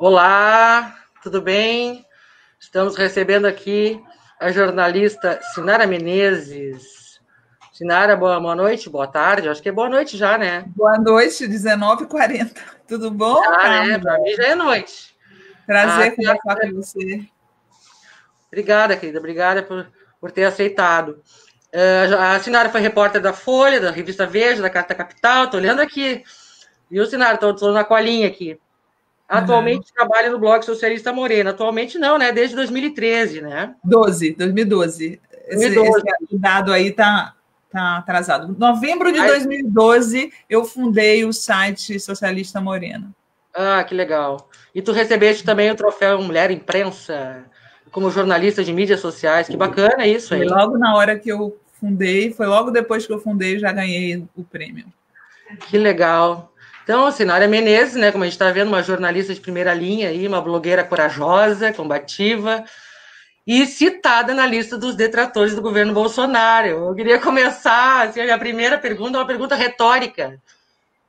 Olá, tudo bem? Estamos recebendo aqui a jornalista Sinara Menezes. Sinara, boa noite, boa tarde. Acho que é boa noite já, né? Boa noite, 19h40. Tudo bom, Já, né? Carla? Para mim já é noite. Prazer conversar com você. Obrigada, querida. Obrigada por ter aceitado. A Sinara foi repórter da Folha, da Revista Veja, da Carta Capital. Estou olhando aqui. Viu, Sinara? Estou na colinha aqui. Atualmente trabalha no blog Socialista Morena. Atualmente não, né? Desde 2013, né? 2012. Esse dado aí está atrasado. Novembro de 2012, eu fundei o site Socialista Morena. Ah, que legal. E tu recebeste também o troféu Mulher Imprensa como jornalista de mídias sociais. Que bacana isso aí. Foi logo na hora que eu fundei, foi logo depois que eu fundei, já ganhei o prêmio. Que legal. Então, Sinara Menezes, né, como a gente está vendo, uma jornalista de primeira linha aí, uma blogueira corajosa, combativa e citada na lista dos detratores do governo Bolsonaro. Eu queria começar, assim, a minha primeira pergunta é uma pergunta retórica.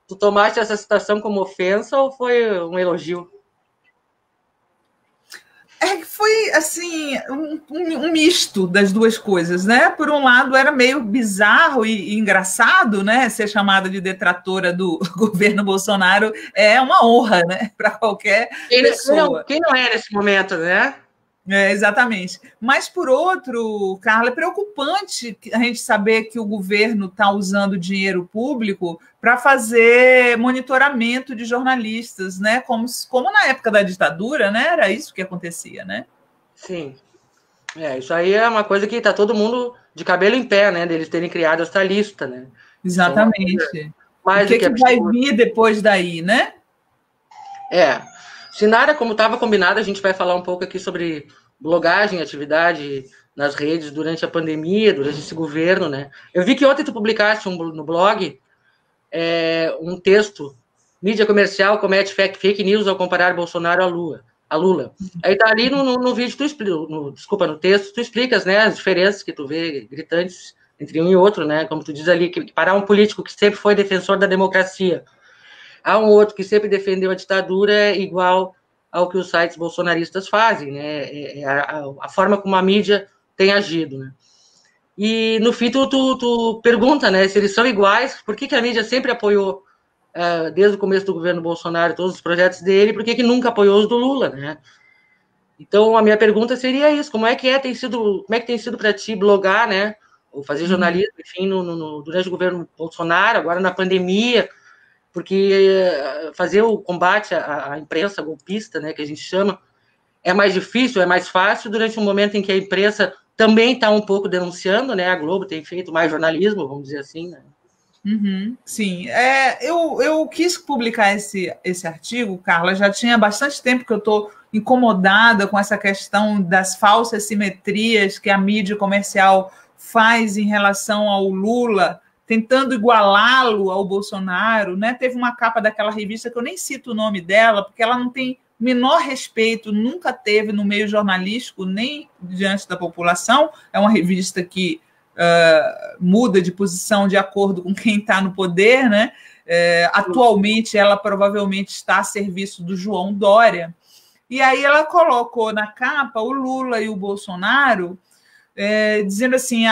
Tu tomaste essa citação como ofensa ou foi um elogio? Foi assim um misto das duas coisas, né? Por um lado, era meio bizarro e engraçado, né? Ser chamada de detratora do governo Bolsonaro é uma honra, né? Para qualquer pessoa. Quem não é nesse momento, né? Exatamente. Mas, por outro, Carla, é preocupante a gente saber que o governo está usando dinheiro público para fazer monitoramento de jornalistas, né? Como na época da ditadura, né? Era isso que acontecia, né? Sim. Isso aí é uma coisa que está todo mundo de cabelo em pé, né? Deles terem criado essa lista, né? Exatamente. Mais o que vai vir depois daí, né? Sinara, como estava combinado, a gente vai falar um pouco aqui sobre blogagem, atividade nas redes durante a pandemia, durante esse governo, né? Eu vi que ontem tu publicaste no blog um texto: mídia comercial comete fake news ao comparar Bolsonaro a Lula. Aí tá ali no vídeo, no texto, tu explicas, né, as diferenças que tu vê gritantes entre um e outro, né? Como tu diz ali, que para um político que sempre foi defensor da democracia, há um outro que sempre defendeu a ditadura igual ao que os sites bolsonaristas fazem, né? A forma como a mídia tem agido, né? E no fim tu pergunta, né, se eles são iguais, por que a mídia sempre apoiou desde o começo do governo Bolsonaro todos os projetos dele, por que nunca apoiou os do Lula, né? Então a minha pergunta seria isso: como é que tem sido para ti blogar, né, ou fazer jornalismo, enfim, durante o governo Bolsonaro, agora na pandemia? Porque fazer o combate à imprensa golpista, né, que a gente chama, é mais difícil, é mais fácil durante um momento em que a imprensa também está um pouco denunciando, né? A Globo tem feito mais jornalismo, vamos dizer assim, né? Sim, eu quis publicar esse artigo, Carla, já tinha bastante tempo que eu estou incomodada com essa questão das falsas simetrias que a mídia comercial faz em relação ao Lula, tentando igualá-lo ao Bolsonaro, né? Teve uma capa daquela revista que eu nem cito o nome dela, porque ela não tem menor respeito, nunca teve no meio jornalístico, nem diante da população. É uma revista que muda de posição de acordo com quem está no poder, né? Atualmente, ela provavelmente está a serviço do João Dória. E aí ela colocou na capa o Lula e o Bolsonaro, dizendo assim,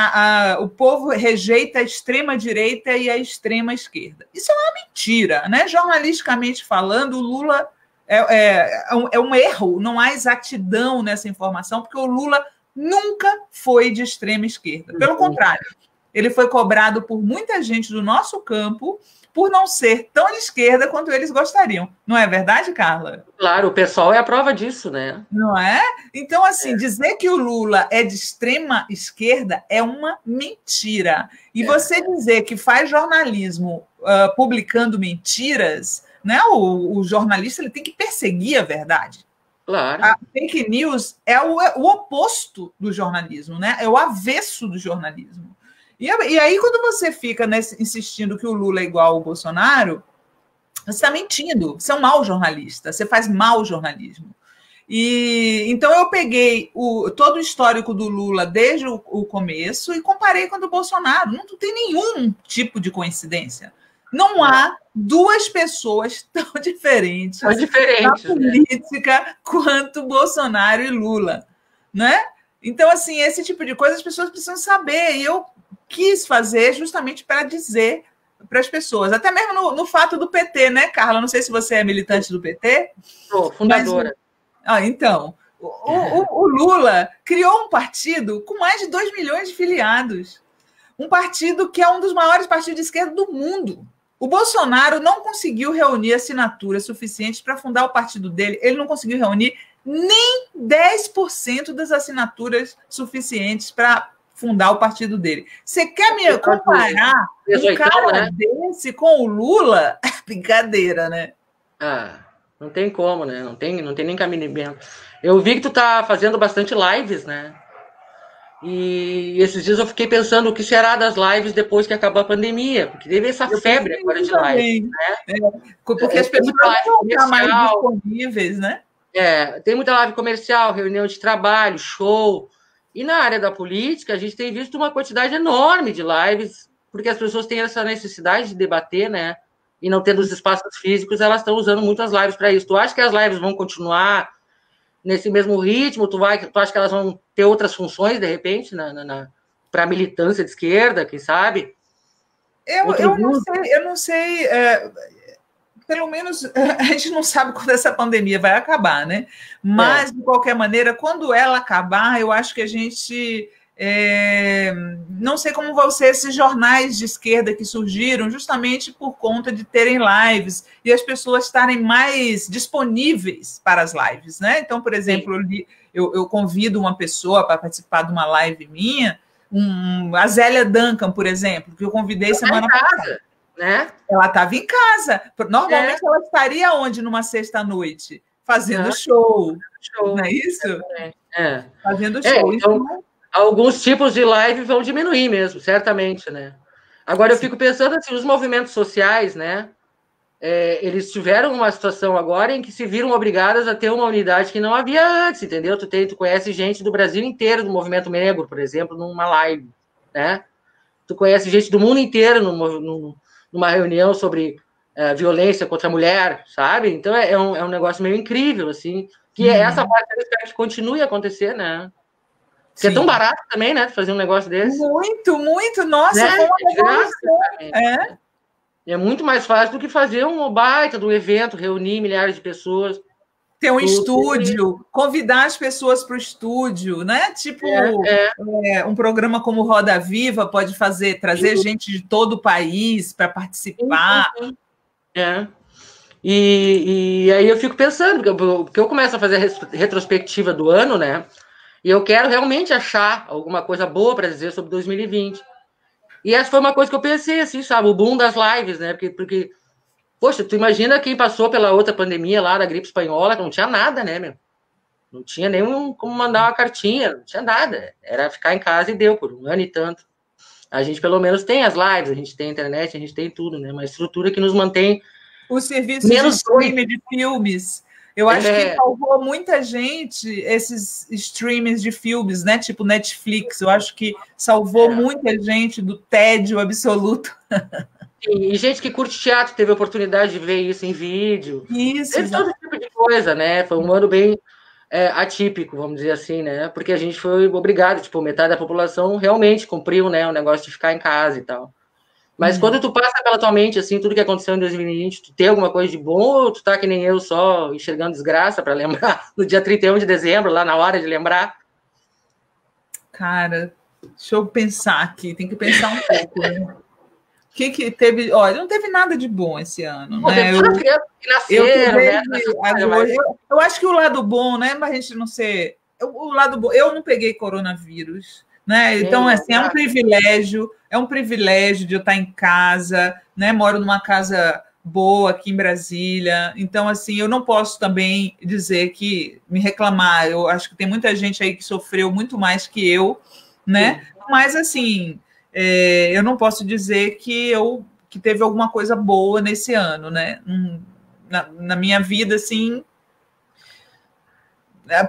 o povo rejeita a extrema-direita e a extrema-esquerda. Isso é uma mentira, né? Jornalisticamente falando, o Lula é um erro, não há exatidão nessa informação, porque o Lula nunca foi de extrema esquerda. Pelo contrário, ele foi cobrado por muita gente do nosso campo por não ser tão de esquerda quanto eles gostariam. Não é verdade, Carla? Claro, o pessoal é a prova disso, né? Não é? Então, assim, dizer que o Lula é de extrema esquerda é uma mentira. E você dizer que faz jornalismo publicando mentiras, né? O jornalista ele tem que perseguir a verdade. Claro. A fake news é o oposto do jornalismo, né? É o avesso do jornalismo. E aí, quando você fica insistindo que o Lula é igual ao Bolsonaro, você está mentindo. Você é um mau jornalista. Você faz mau jornalismo. Então, eu peguei todo o histórico do Lula desde o começo e comparei com o do Bolsonaro. Não tem nenhum tipo de coincidência. Não há duas pessoas tão diferentes na política, né, quanto Bolsonaro e Lula, né? Então, assim, esse tipo de coisa as pessoas precisam saber. E eu quis fazer justamente para dizer para as pessoas, até mesmo no fato do PT, né, Carla? Não sei se você é militante do PT. Sou fundadora. Então, o Lula criou um partido com mais de 2 milhões de filiados. Um partido que é um dos maiores partidos de esquerda do mundo. O Bolsonaro não conseguiu reunir assinaturas suficientes para fundar o partido dele. Ele não conseguiu reunir nem 10% das assinaturas suficientes para fundar o partido dele. Você quer me comparar um cara desse com o Lula? Brincadeira, né? Não tem como, né? Não tem nem caminho. Eu vi que tu tá fazendo bastante lives, né? E esses dias eu fiquei pensando o que será das lives depois que acabar a pandemia, porque teve essa febre agora de live, né? Porque as pessoas vão estar mais disponíveis, né? Tem muita live comercial, reunião de trabalho, show. E na área da política, a gente tem visto uma quantidade enorme de lives, porque as pessoas têm essa necessidade de debater, né? E não tendo os espaços físicos, elas estão usando muitas lives para isso. Tu acha que as lives vão continuar nesse mesmo ritmo? Tu acha que elas vão ter outras funções, de repente, para a militância de esquerda, quem sabe? Eu não sei. Pelo menos a gente não sabe quando essa pandemia vai acabar, né? Mas, de qualquer maneira, quando ela acabar, eu acho que a gente... não sei como vão ser esses jornais de esquerda que surgiram justamente por conta de terem lives e as pessoas estarem mais disponíveis para as lives, né? Então, por exemplo, eu convido uma pessoa para participar de uma live minha, a Zélia Duncan, por exemplo, que eu convidei semana passada. Né? Ela estava em casa. Normalmente ela estaria onde numa sexta-noite? Fazendo show. Não é isso? Fazendo show. Então, alguns tipos de live vão diminuir mesmo, certamente, né? Agora, eu fico pensando assim, os movimentos sociais, né? Eles tiveram uma situação agora em que se viram obrigadas a ter uma unidade que não havia antes, entendeu? Tu conhece gente do Brasil inteiro, do movimento negro, por exemplo, numa live, né? Tu conhece gente do mundo inteiro numa reunião sobre violência contra a mulher, sabe? Então é um negócio meio incrível, assim, que essa parte eu espero que continue a acontecer, né? Porque é tão barato também, né? Fazer um negócio desse. Muito, muito. Nossa, né? É muito mais fácil do que fazer um baita do evento, reunir milhares de pessoas. Ter um estúdio, convidar as pessoas para o estúdio, né? Tipo, um programa como Roda Viva pode trazer gente de todo o país para participar. E aí eu fico pensando, porque eu começo a fazer a retrospectiva do ano, né? E eu quero realmente achar alguma coisa boa para dizer sobre 2020. E essa foi uma coisa que eu pensei, assim, sabe? O boom das lives, né? Porque poxa, tu imagina quem passou pela outra pandemia lá da gripe espanhola, que não tinha nada, né, meu? Não tinha nem como mandar uma cartinha, não tinha nada. Era ficar em casa e deu, por um ano e tanto. A gente, pelo menos, tem as lives, a gente tem a internet, a gente tem tudo, né? Uma estrutura que nos mantém... Os serviços de streaming de filmes. Eu acho que salvou muita gente esses streamings de filmes, né? Tipo Netflix. Eu acho que salvou muita gente do tédio absoluto. E gente que curte teatro teve a oportunidade de ver isso em vídeo. Isso. Todo tipo de coisa, né? Foi um ano bem atípico, vamos dizer assim, né? Porque a gente foi obrigado, tipo, metade da população realmente cumpriu, né? O negócio de ficar em casa e tal. Mas quando tu passa pela tua mente, assim, tudo que aconteceu em 2020, tu tem alguma coisa de bom ou tu tá que nem eu, só enxergando desgraça para lembrar no dia 31 de dezembro, lá na hora de lembrar? Cara, deixa eu pensar aqui, tem que pensar um pouco, né? O que teve? Olha, não teve nada de bom esse ano, né? Eu acho que o lado bom, né? Mas a gente não sei. O lado bom, eu não peguei coronavírus, né? Então, assim, é um privilégio de eu estar em casa, né? Moro numa casa boa aqui em Brasília. Então, assim, eu não posso também dizer que me reclamar. Eu acho que tem muita gente aí que sofreu muito mais que eu, né? Sim. Mas, assim, eu não posso dizer que teve alguma coisa boa nesse ano, né? Na minha vida, assim,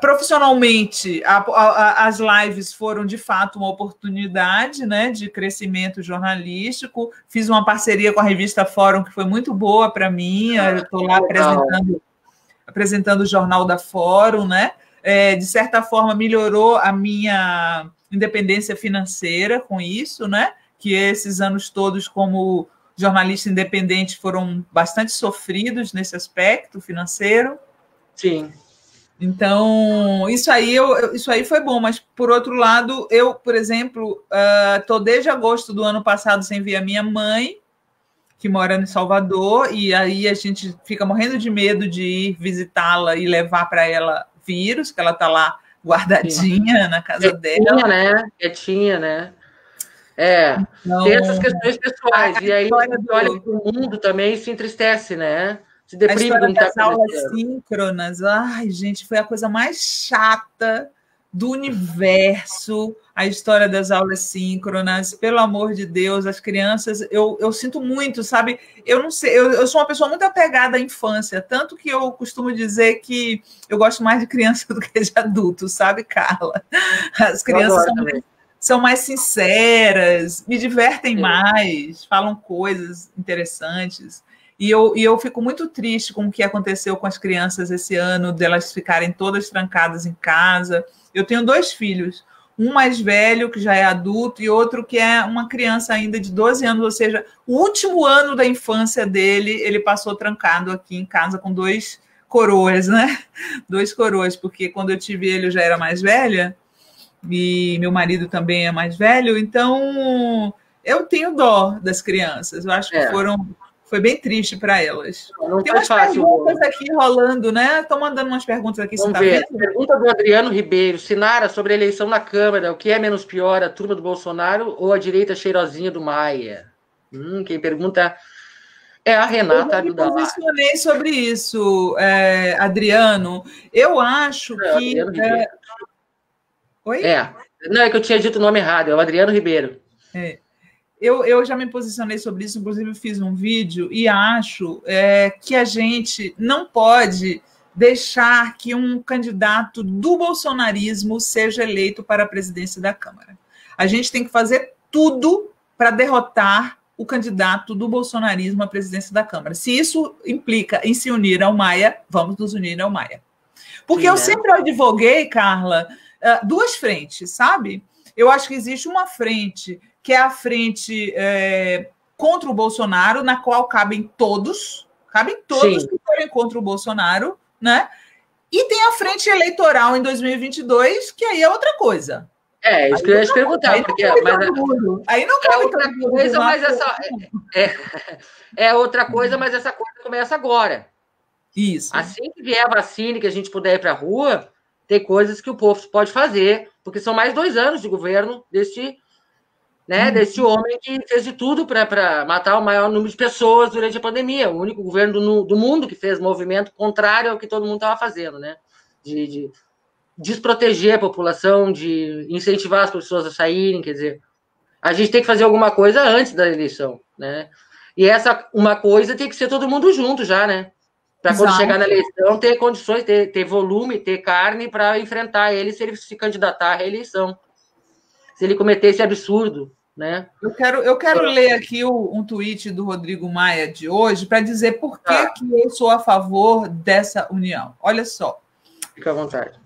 Profissionalmente, as lives foram, de fato, uma oportunidade, né, de crescimento jornalístico. Fiz uma parceria com a revista Fórum, que foi muito boa para mim. Eu estou lá apresentando o Jornal da Fórum, né? De certa forma, melhorou a minha independência financeira com isso, né? Que esses anos todos, como jornalista independente, foram bastante sofridos nesse aspecto financeiro. Sim. Então, isso aí foi bom, mas, por outro lado, eu, por exemplo, estou desde agosto do ano passado sem ver a minha mãe, que mora em Salvador, e aí a gente fica morrendo de medo de ir visitá-la e levar para ela vírus, que ela está lá guardadinha na casa dela. Quietinha, né? Então, tem essas questões pessoais, e aí olha para o mundo também se entristece, né? Se deprime. A história das aulas síncronas, ai, gente, foi a coisa mais chata do universo, a história das aulas síncronas, pelo amor de Deus, as crianças, eu sinto muito, sabe? Eu não sei, eu sou uma pessoa muito apegada à infância, tanto que eu costumo dizer que eu gosto mais de criança do que de adulto, sabe, Carla? As crianças são mais sinceras, me divertem mais, falam coisas interessantes. E eu fico muito triste com o que aconteceu com as crianças esse ano, delas ficarem todas trancadas em casa. Eu tenho 2 filhos, um mais velho, que já é adulto, e outro que é uma criança ainda de 12 anos, ou seja, o último ano da infância dele, ele passou trancado aqui em casa com 2 coroas, né? 2 coroas, porque quando eu tive ele eu já era mais velha, e meu marido também é mais velho, então eu tenho dó das crianças. Eu acho que foi bem triste para elas. Não tem umas fácil, perguntas aqui rolando, né? Estão mandando umas perguntas aqui. Vamos ver. Pergunta do Adriano Ribeiro. Sinara, sobre a eleição na Câmara, o que é menos pior, a turma do Bolsonaro ou a direita cheirosinha do Maia? Quem pergunta é a Renata. Eu me posicionei sobre isso, Adriano. Eu acho que... Oi? Não, é que eu tinha dito o nome errado. É o Adriano Ribeiro. Eu já me posicionei sobre isso, inclusive fiz um vídeo, e acho que a gente não pode deixar que um candidato do bolsonarismo seja eleito para a presidência da Câmara. A gente tem que fazer tudo para derrotar o candidato do bolsonarismo à presidência da Câmara. Se isso implica em se unir ao Maia, vamos nos unir ao Maia. Porque eu sempre advoguei, Carla, 2 frentes, sabe? Eu acho que existe uma frente que é a frente contra o Bolsonaro, na qual cabem todos que forem contra o Bolsonaro, né? E tem a frente eleitoral em 2022, que aí é outra coisa. Isso que eu ia te perguntar. Aí não cabe outra coisa, mas outra coisa, mas essa coisa começa agora. Isso. Assim que vier a vacina, que a gente puder ir para a rua, tem coisas que o povo pode fazer, porque são mais 2 anos de governo desse homem que fez de tudo para matar o maior número de pessoas durante a pandemia. O único governo do mundo que fez movimento contrário ao que todo mundo estava fazendo, né? De desproteger a população, de incentivar as pessoas a saírem, quer dizer, a gente tem que fazer alguma coisa antes da eleição, né? E essa uma coisa tem que ser todo mundo junto já, né? Para quando chegar na eleição ter condições, ter volume, ter carne para enfrentar ele se ele se candidatar à reeleição. Se ele cometer esse absurdo, né? Eu quero ler aqui um tweet do Rodrigo Maia de hoje para dizer por que eu sou a favor dessa união. Olha só. Fica à vontade.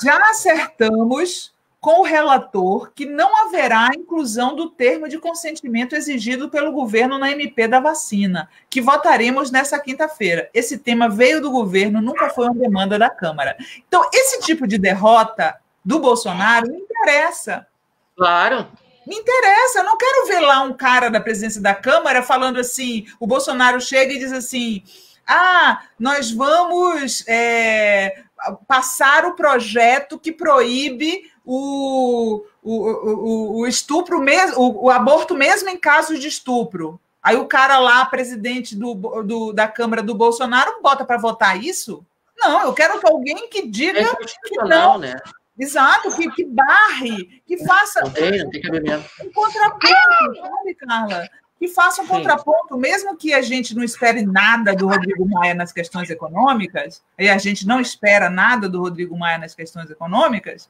Já acertamos com o relator que não haverá inclusão do termo de consentimento exigido pelo governo na MP da vacina, que votaremos nessa quinta-feira. Esse tema veio do governo, nunca foi uma demanda da Câmara. Então, esse tipo de derrota do Bolsonaro me interessa. Claro. Me interessa. Eu não quero ver lá um cara da presidência da Câmara falando assim, o Bolsonaro chega e diz assim, nós vamos passar o projeto que proíbe o estupro mesmo, o aborto mesmo em casos de estupro. Aí o cara lá, presidente da Câmara do Bolsonaro, bota para votar isso? Não, eu quero que alguém que diga que não. Né? Exato, que barre, que faça não tem cabimento. um contraponto, sabe, Carla? que faça um contraponto, mesmo que a gente não espere nada do Rodrigo Maia nas questões econômicas, e a gente não espera nada do Rodrigo Maia nas questões econômicas,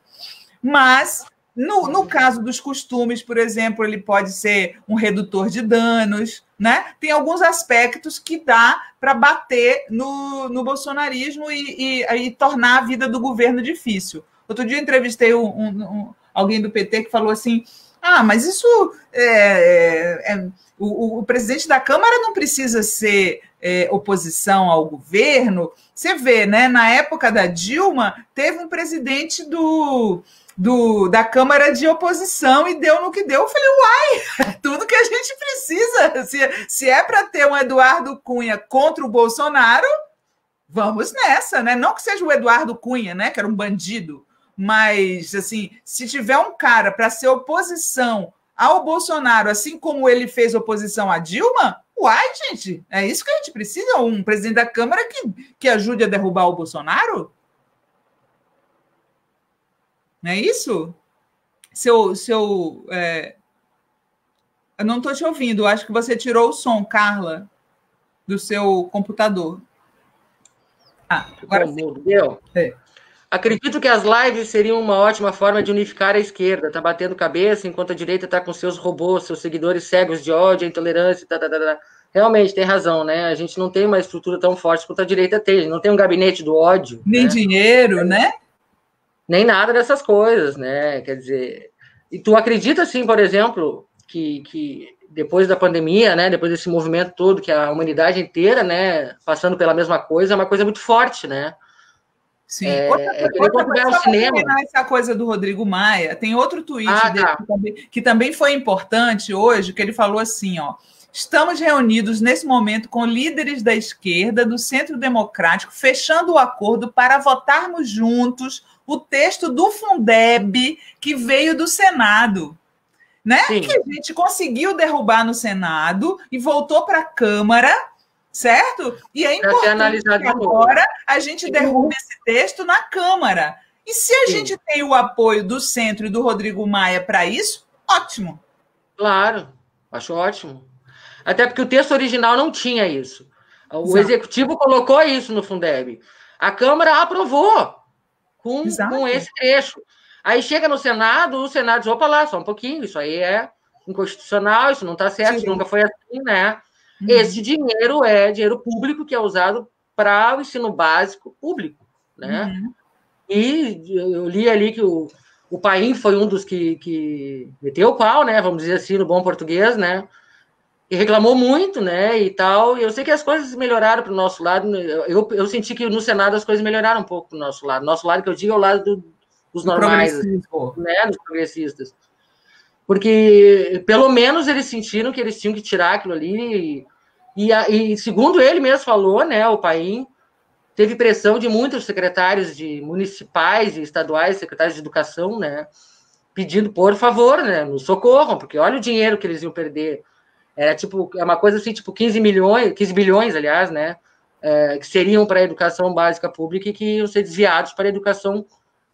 mas, no caso dos costumes, por exemplo, ele pode ser um redutor de danos, né? Tem alguns aspectos que dá para bater no bolsonarismo e tornar a vida do governo difícil. Outro dia eu entrevistei alguém do PT que falou assim, mas isso o presidente da Câmara não precisa ser oposição ao governo. Você vê, né? Na época da Dilma, teve um presidente da Câmara de oposição e deu no que deu. Eu falei, uai, é tudo que a gente precisa. Se é para ter um Eduardo Cunha contra o Bolsonaro, vamos nessa, né? Não que seja o Eduardo Cunha, né? Que era um bandido. Mas, assim, se tiver um cara para ser oposição ao Bolsonaro, assim como ele fez oposição à Dilma, uai, gente, é isso que a gente precisa? Um presidente da Câmara que ajude a derrubar o Bolsonaro? Não é isso? Eu não estou te ouvindo, acho que você tirou o som, Carla, do seu computador. Agora sim. Acredito que as lives seriam uma ótima forma de unificar a esquerda. Tá batendo cabeça, enquanto a direita tá com seus robôs, seus seguidores cegos de ódio, intolerância, Realmente, tem razão, né? A gente não tem uma estrutura tão forte quanto a direita tem. Não tem um gabinete do ódio. Nem dinheiro, né? Nem nada dessas coisas, né? Quer dizer... E tu acredita, assim, por exemplo, que depois da pandemia, né? Depois desse movimento todo, que a humanidade inteira, né? Passando pela mesma coisa, é uma coisa muito forte, né? Sim. Outra coisa, essa coisa do Rodrigo Maia, tem outro tweet dele que também foi importante hoje, que ele falou assim, estamos reunidos nesse momento com líderes da esquerda, do Centro Democrático, fechando o acordo para votarmos juntos o texto do Fundeb que veio do Senado, né? Sim. Que a gente conseguiu derrubar no Senado e voltou para a Câmara, certo? E é importante que agora a gente derrube esse texto na Câmara. E se a gente tem o apoio do Centro e do Rodrigo Maia para isso, ótimo. Claro, acho ótimo. Até porque o texto original não tinha isso. O Executivo colocou isso no Fundeb. A Câmara aprovou com esse trecho. Aí chega no Senado, o Senado diz, opa lá, só um pouquinho, isso aí é inconstitucional, isso não está certo, isso nunca foi assim, né? Esse dinheiro é dinheiro público que é usado para o ensino básico público, né? E eu li ali que o Paim foi um dos que meteu o pau, né? Vamos dizer assim, no bom português, né? E reclamou muito, né? E tal. E eu sei que as coisas melhoraram para o nosso lado. Eu senti que no Senado as coisas melhoraram um pouco para o nosso lado. Nosso lado, que eu digo, é o lado dos normais, né? Dos progressistas. Porque, pelo menos, eles sentiram que eles tinham que tirar aquilo ali. E segundo ele mesmo falou, né, o Paim, teve pressão de muitos secretários de municipais e estaduais, secretários de educação, né, pedindo, por favor, né, nos socorram, porque olha o dinheiro que eles iam perder. Era uma coisa assim, 15 bilhões, aliás, né, que seriam para a educação básica pública e que iam ser desviados para a educação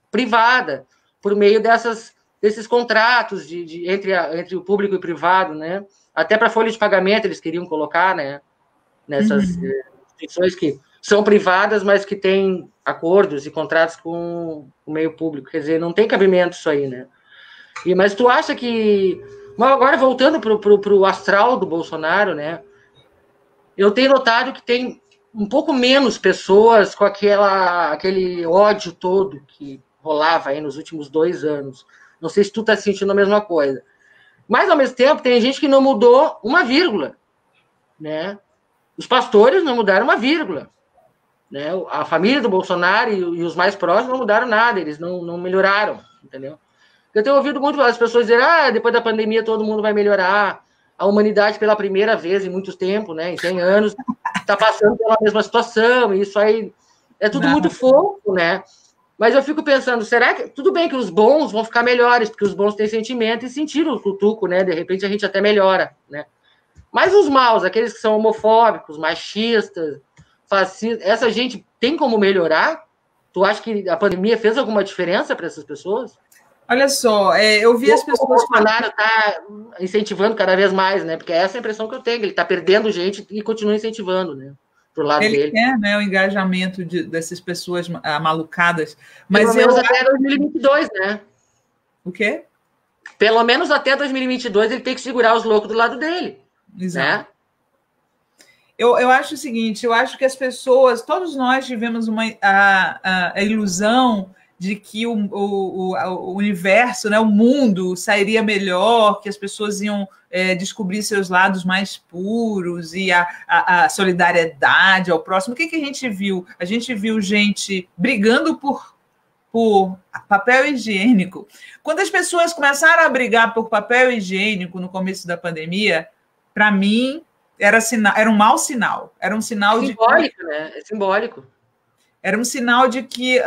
privada, por meio desses contratos entre o público e o privado, né? Até para folha de pagamento eles queriam colocar, né? Nessas instituições que são privadas, mas que têm acordos e contratos com o meio público. Quer dizer, não tem cabimento isso aí, né? Mas tu acha que... Agora, voltando para o astral do Bolsonaro, né? Eu tenho notado que tem um pouco menos pessoas com aquele ódio todo que rolava aí nos últimos 2 anos. Não sei se tu tá sentindo a mesma coisa. Mas, ao mesmo tempo, tem gente que não mudou uma vírgula, né? Os pastores não mudaram uma vírgula, né? A família do Bolsonaro e os mais próximos não mudaram nada, eles não melhoraram, entendeu? Eu tenho ouvido muito as pessoas dizerem, depois da pandemia todo mundo vai melhorar. A humanidade, pela primeira vez em muito tempo, né? Em 100 anos, está passando pela mesma situação, e isso aí é tudo muito fofo, né? Mas eu fico pensando, será que... Tudo bem que os bons vão ficar melhores, porque os bons têm sentimento e sentiram o cutuco, né? De repente a gente até melhora, né? Mas os maus, aqueles que são homofóbicos, machistas, fascistas, essa gente tem como melhorar? Tu acha que a pandemia fez alguma diferença para essas pessoas? Olha só, eu vi as pessoas... O Bolsonaro está incentivando cada vez mais, né? Porque essa é a impressão que eu tenho, ele está perdendo gente e continua incentivando, né? Pro lado ele dele. quer, né, o engajamento dessas pessoas malucadas. Mas pelo menos até 2022, né? O quê? Pelo menos até 2022 ele tem que segurar os loucos do lado dele. Exato. Né? Eu acho o seguinte, eu acho que as pessoas, todos nós tivemos a ilusão de que o universo, né, o mundo sairia melhor, que as pessoas iam descobrir seus lados mais puros e a solidariedade ao próximo. O que a gente viu? A gente viu gente brigando por papel higiênico. Quando as pessoas começaram a brigar por papel higiênico no começo da pandemia, para mim, era um mau sinal. Era um sinal simbólico, né? É simbólico. Era um sinal de que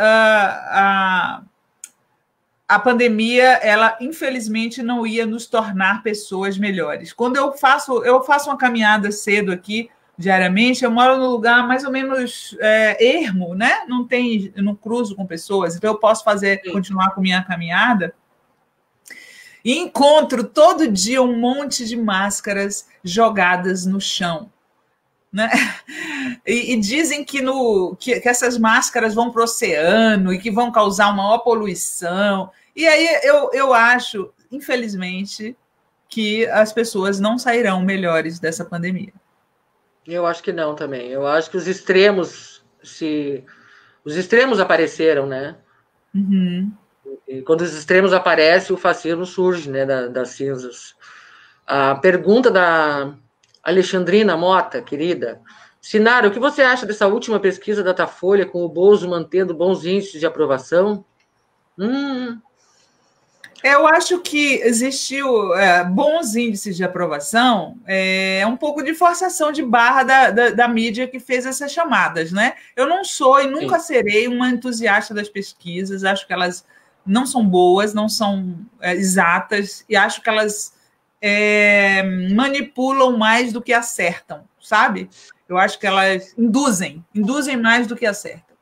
a pandemia, ela infelizmente não ia nos tornar pessoas melhores. Quando eu faço uma caminhada cedo aqui, diariamente, eu moro num lugar mais ou menos ermo, né? Eu não cruzo com pessoas, então eu posso continuar com minha caminhada. E encontro todo dia um monte de máscaras jogadas no chão. Né? E dizem que essas máscaras vão para o oceano e que vão causar uma maior poluição. E aí eu acho, infelizmente, que as pessoas não sairão melhores dessa pandemia. Eu acho que não também. Eu acho que os extremos apareceram, né? Uhum. E quando os extremos aparecem, o fascismo surge, né, das cinzas. A pergunta da Alexandrina Mota, querida. Sinara, o que você acha dessa última pesquisa da Datafolha com o Bozo mantendo bons índices de aprovação? Eu acho que existiu bons índices de aprovação, um pouco de forçação de barra da mídia que fez essas chamadas, né? Eu não sou e nunca serei uma entusiasta das pesquisas, acho que elas não são boas, não são exatas, e acho que elas manipulam mais do que acertam, sabe? Eu acho que elas induzem mais do que acertam.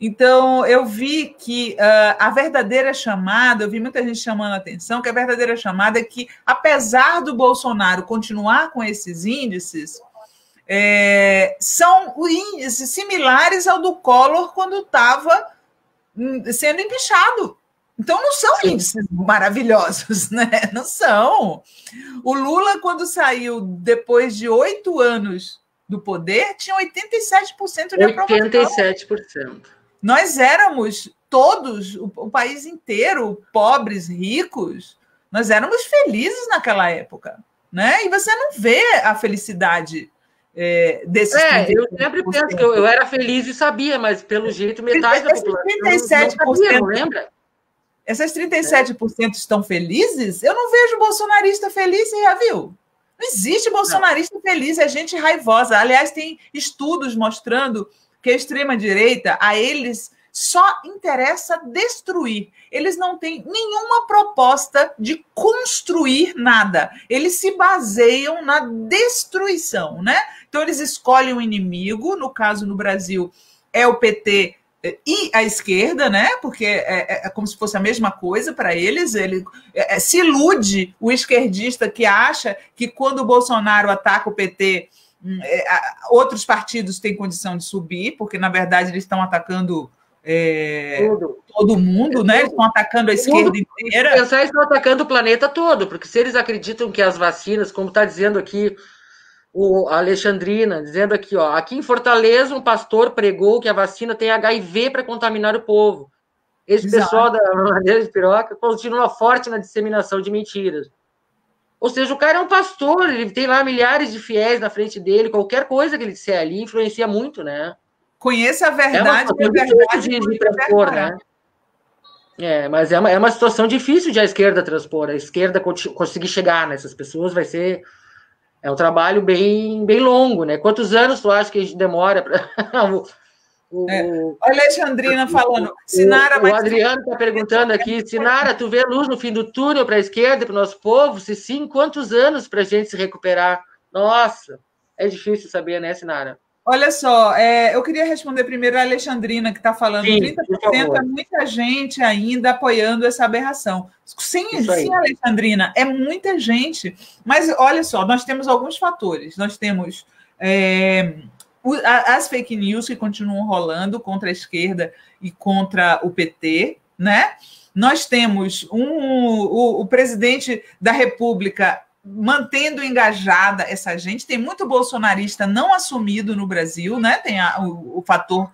Então, eu vi que a verdadeira chamada, eu vi muita gente chamando a atenção, que a verdadeira chamada é que, apesar do Bolsonaro continuar com esses índices, são índices similares ao do Collor quando estava sendo empichado. Então, não são índices maravilhosos, né? Não são. O Lula, quando saiu depois de 8 anos do poder, tinha 87% de aprovação. 87%. Nós éramos todos, o país inteiro, pobres, ricos, nós éramos felizes naquela época, né? E você não vê a felicidade desses 37%. Eu sempre penso que eu era feliz e sabia, mas pelo jeito metade da população 37%, não sabia, não lembra? Essas 37% estão felizes? Eu não vejo bolsonarista feliz, você já viu? Não existe bolsonarista feliz, é gente raivosa. Aliás, tem estudos mostrando que a extrema-direita, a eles só interessa destruir. Eles não têm nenhuma proposta de construir nada. Eles se baseiam na destruição, né? Então, eles escolhem um inimigo, no caso, no Brasil, é o PT e a esquerda, né? Porque é como se fosse a mesma coisa para eles. Ele se ilude o esquerdista que acha que quando o Bolsonaro ataca o PT, outros partidos têm condição de subir, porque, na verdade, eles estão atacando todo mundo, né? Eles estão atacando a esquerda inteira. Pensar, eles estão atacando o planeta todo, porque se eles acreditam que as vacinas, como está dizendo aqui a Alexandrina, dizendo aqui, ó, aqui em Fortaleza, um pastor pregou que a vacina tem HIV para contaminar o povo. Esse pessoal da Madeira de Piroca continua forte na disseminação de mentiras. Ou seja, o cara é um pastor, ele tem lá milhares de fiéis na frente dele, qualquer coisa que ele disser ali influencia muito, né? Conheça a verdade, de transpor, né? Mas é uma situação difícil de a esquerda transpor, a esquerda conseguir chegar nessas pessoas vai ser... É um trabalho bem, bem longo, né? Quantos anos tu acha que a gente demora para... Olha a Alexandrina falando. Sinara, o Adriano está perguntando aqui, Sinara, tu vê luz no fim do túnel para a esquerda, para o nosso povo? Se sim, quantos anos para a gente se recuperar? Nossa, é difícil saber, né, Sinara? Olha só, eu queria responder primeiro a Alexandrina, que está falando, Sim, 30% é muita gente ainda apoiando essa aberração. Sim, Alexandrina, é muita gente. Mas olha só, nós temos alguns fatores. Nós temos as fake news que continuam rolando contra a esquerda e contra o PT, né? Nós temos o presidente da República mantendo engajada essa gente. Tem muito bolsonarista não assumido no Brasil, né? Tem o fator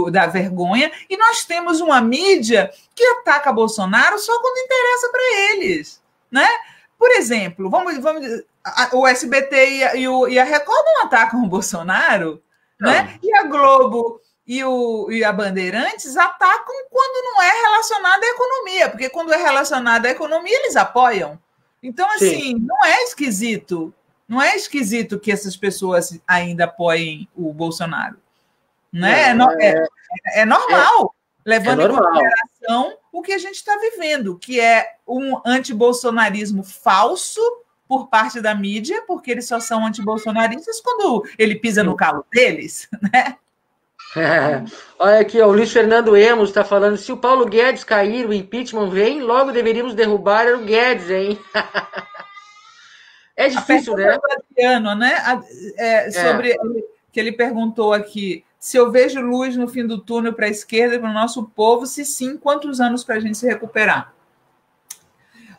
da vergonha, e nós temos uma mídia que ataca Bolsonaro só quando interessa para eles, né? Por exemplo, o SBT e a Record não atacam o Bolsonaro, né? E a Globo e a Bandeirantes atacam quando não é relacionado à economia, porque quando é relacionado à economia, eles apoiam. Então, assim, não é esquisito. Não é esquisito que essas pessoas ainda apoiem o Bolsonaro. Né? É normal, levando em consideração o que a gente está vivendo, que é um antibolsonarismo falso por parte da mídia, porque eles só são antibolsonaristas quando ele pisa no calo deles, né? Olha aqui, ó, o Luiz Fernando Emos está falando: se o Paulo Guedes cair, o impeachment vem, logo deveríamos derrubar o Guedes, hein? É difícil, né? Adriano, né? Sobre que ele perguntou aqui: se eu vejo luz no fim do túnel para a esquerda e para o nosso povo, se sim, quantos anos para a gente se recuperar?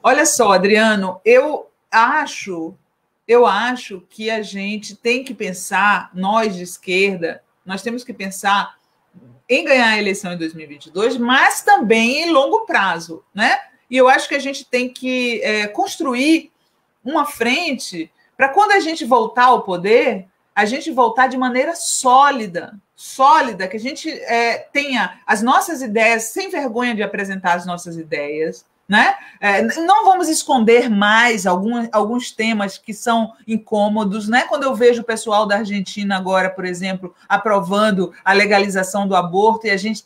Olha só, Adriano, eu acho que a gente tem que pensar, nós de esquerda, nós temos que pensar em ganhar a eleição em 2022, mas também em longo prazo, né? E eu acho que a gente tem que construir uma frente para quando a gente voltar ao poder, a gente voltar de maneira sólida, que a gente tenha as nossas ideias, sem vergonha de apresentar as nossas ideias, né? Não vamos esconder mais alguns temas que são incômodos, né? Quando eu vejo o pessoal da Argentina agora, por exemplo, aprovando a legalização do aborto e a gente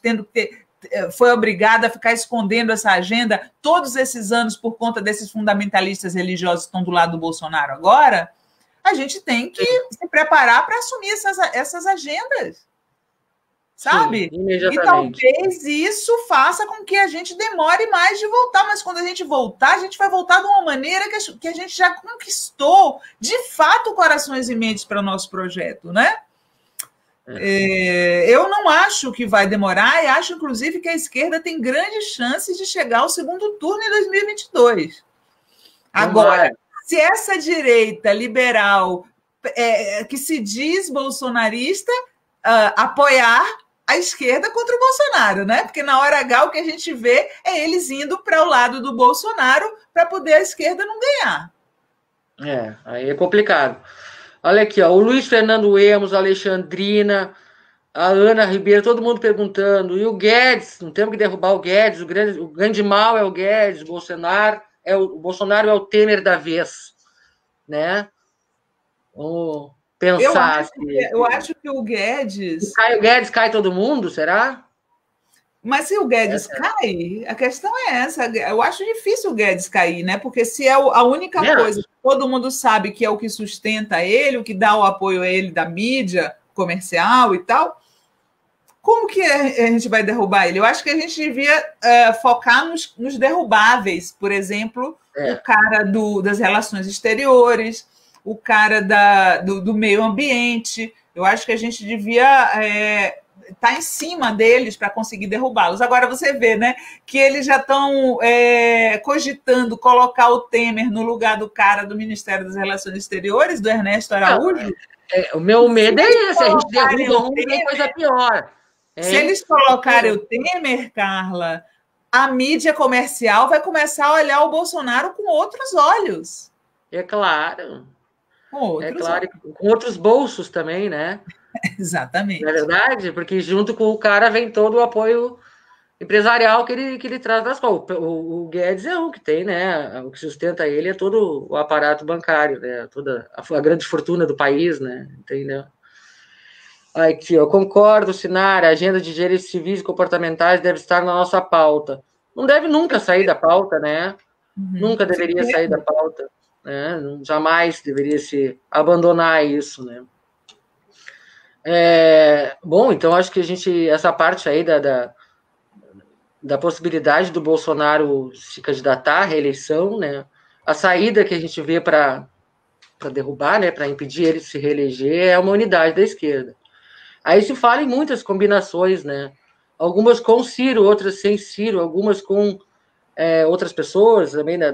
foi obrigada a ficar escondendo essa agenda todos esses anos por conta desses fundamentalistas religiosos que estão do lado do Bolsonaro agora, a gente tem que se preparar para assumir essas agendas. Sabe? Sim, e talvez isso faça com que a gente demore mais de voltar, mas quando a gente voltar, a gente vai voltar de uma maneira que a gente já conquistou, de fato, corações e mentes para o nosso projeto, né? Eu não acho que vai demorar, e acho, inclusive, que a esquerda tem grandes chances de chegar ao segundo turno em 2022. Agora, se essa direita liberal, que se diz bolsonarista, apoiar a esquerda contra o Bolsonaro, né? Porque na hora H o que a gente vê é eles indo para o lado do Bolsonaro para poder a esquerda não ganhar. Aí é complicado. Olha aqui, ó, o Luiz Fernando Emos, a Alexandrina, a Ana Ribeiro, todo mundo perguntando: e o Guedes? Não temos que derrubar o Guedes, o grande mal é o Guedes, o Bolsonaro é o Temer da vez, né? Vamos pensar. Eu acho que o Guedes... Se cai o Guedes, cai todo mundo, será? Mas se o Guedes cai, a questão é essa. Eu acho difícil o Guedes cair, né? Porque se é a única coisa que todo mundo sabe que é o que sustenta ele, o que dá o apoio a ele da mídia comercial e tal, como que a gente vai derrubar ele? Eu acho que a gente devia focar nos derrubáveis. Por exemplo, o cara das relações exteriores, o cara do meio ambiente. Eu acho que a gente devia estar em cima deles para conseguir derrubá-los. Agora você vê, né, que eles já estão cogitando colocar o Temer no lugar do cara do Ministério das Relações Exteriores, do Ernesto Araújo. O meu medo é esse, a gente derruba e vem coisa pior. Se eles colocarem o Temer, Carla, a mídia comercial vai começar a olhar o Bolsonaro com outros olhos. É claro. Com outros bolsos também, né? Exatamente. Não é verdade? Porque junto com o cara vem todo o apoio empresarial que ele traz das coisas. O Guedes é o que tem, né? O que sustenta ele é todo o aparato bancário, né? Toda a grande fortuna do país, né? Entendeu? Aqui, eu concordo, Sinara, a agenda de direitos civis e comportamentais deve estar na nossa pauta. Não deve nunca sair da pauta, né? Nunca deveria sair da pauta. Né? Jamais deveria se abandonar isso, né? Bom, então acho que essa parte aí da possibilidade do Bolsonaro se candidatar à reeleição, né? A saída que a gente vê para derrubar, né, para impedir ele de se reeleger, é uma unidade da esquerda. Aí se fala em muitas combinações, né? Algumas com Ciro, outras sem Ciro, algumas com outras pessoas também, né,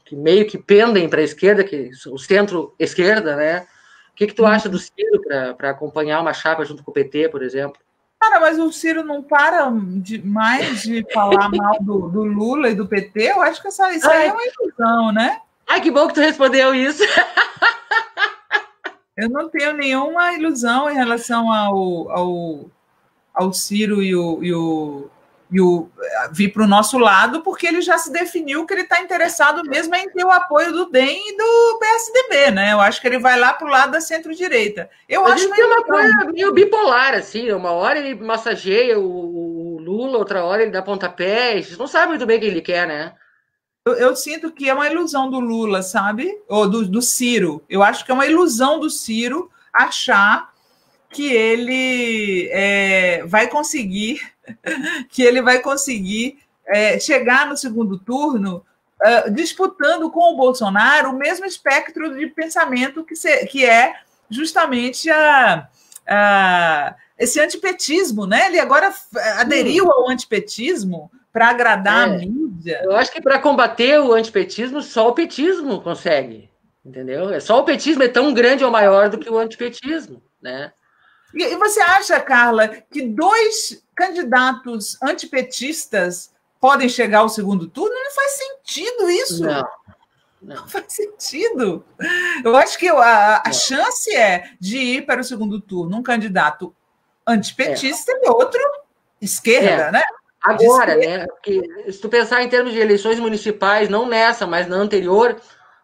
que meio que pendem para a esquerda, que o centro-esquerda, né? O que tu acha do Ciro para acompanhar uma chapa junto com o PT, por exemplo? Cara, mas o Ciro não para mais de falar mal do Lula e do PT? Eu acho que isso aí é uma ilusão, né? Ai, que bom que tu respondeu isso. Eu não tenho nenhuma ilusão em relação ao Ciro e o vir para o nosso lado, porque ele já se definiu que ele está interessado mesmo em ter o apoio do DEM e do PSDB, né? Eu acho que ele vai lá para o lado da centro-direita. Eu acho que é uma coisa meio bipolar, assim. Uma hora ele massageia o Lula, outra hora ele dá pontapé. A gente não sabe muito bem o que ele quer, né? Eu sinto que é uma ilusão do Lula, sabe? Ou do Ciro. Eu acho que é uma ilusão do Ciro achar que ele vai conseguir chegar no segundo turno disputando com o Bolsonaro o mesmo espectro de pensamento que é justamente esse antipetismo, né? Ele agora aderiu ao antipetismo para agradar a mídia. Eu acho que para combater o antipetismo, só o petismo consegue, entendeu? Só o petismo é tão grande ou maior do que o antipetismo, né? E você acha, Carla, que 2 candidatos antipetistas podem chegar ao segundo turno? Não faz sentido isso. Não faz sentido. Eu acho que a chance é de ir para o segundo turno um candidato antipetista e outro esquerda, né? Agora, né? Porque se tu pensar em termos de eleições municipais, não nessa, mas na anterior,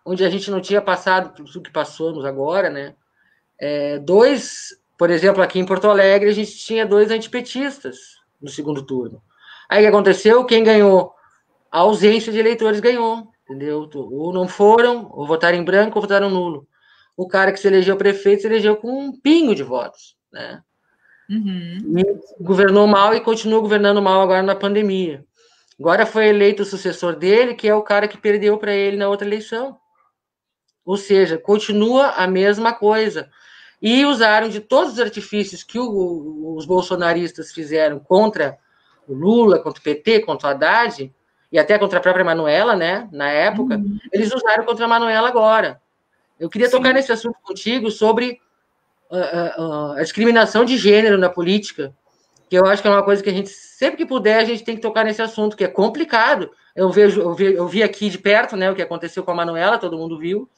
onde a gente não tinha passado tudo que passamos agora, né? Por exemplo, aqui em Porto Alegre, a gente tinha 2 antipetistas no segundo turno. Aí o que aconteceu? Quem ganhou? A ausência de eleitores ganhou, entendeu? Ou não foram, ou votaram em branco, ou votaram nulo. O cara que se elegeu prefeito se elegeu com um pingo de votos, né? Uhum. E governou mal e continua governando mal agora na pandemia. Agora foi eleito o sucessor dele, que é o cara que perdeu para ele na outra eleição. Ou seja, continua a mesma coisa. E usaram de todos os artifícios que os bolsonaristas fizeram contra o Lula, contra o PT, contra o Haddad, e até contra a própria Manuela, né, na época, eles usaram contra a Manuela agora. Eu queria tocar nesse assunto contigo sobre a discriminação de gênero na política, que eu acho que é uma coisa que a gente, sempre que puder, a gente tem que tocar nesse assunto, que é complicado. Eu vi aqui de perto, né, o que aconteceu com a Manuela, todo mundo viu,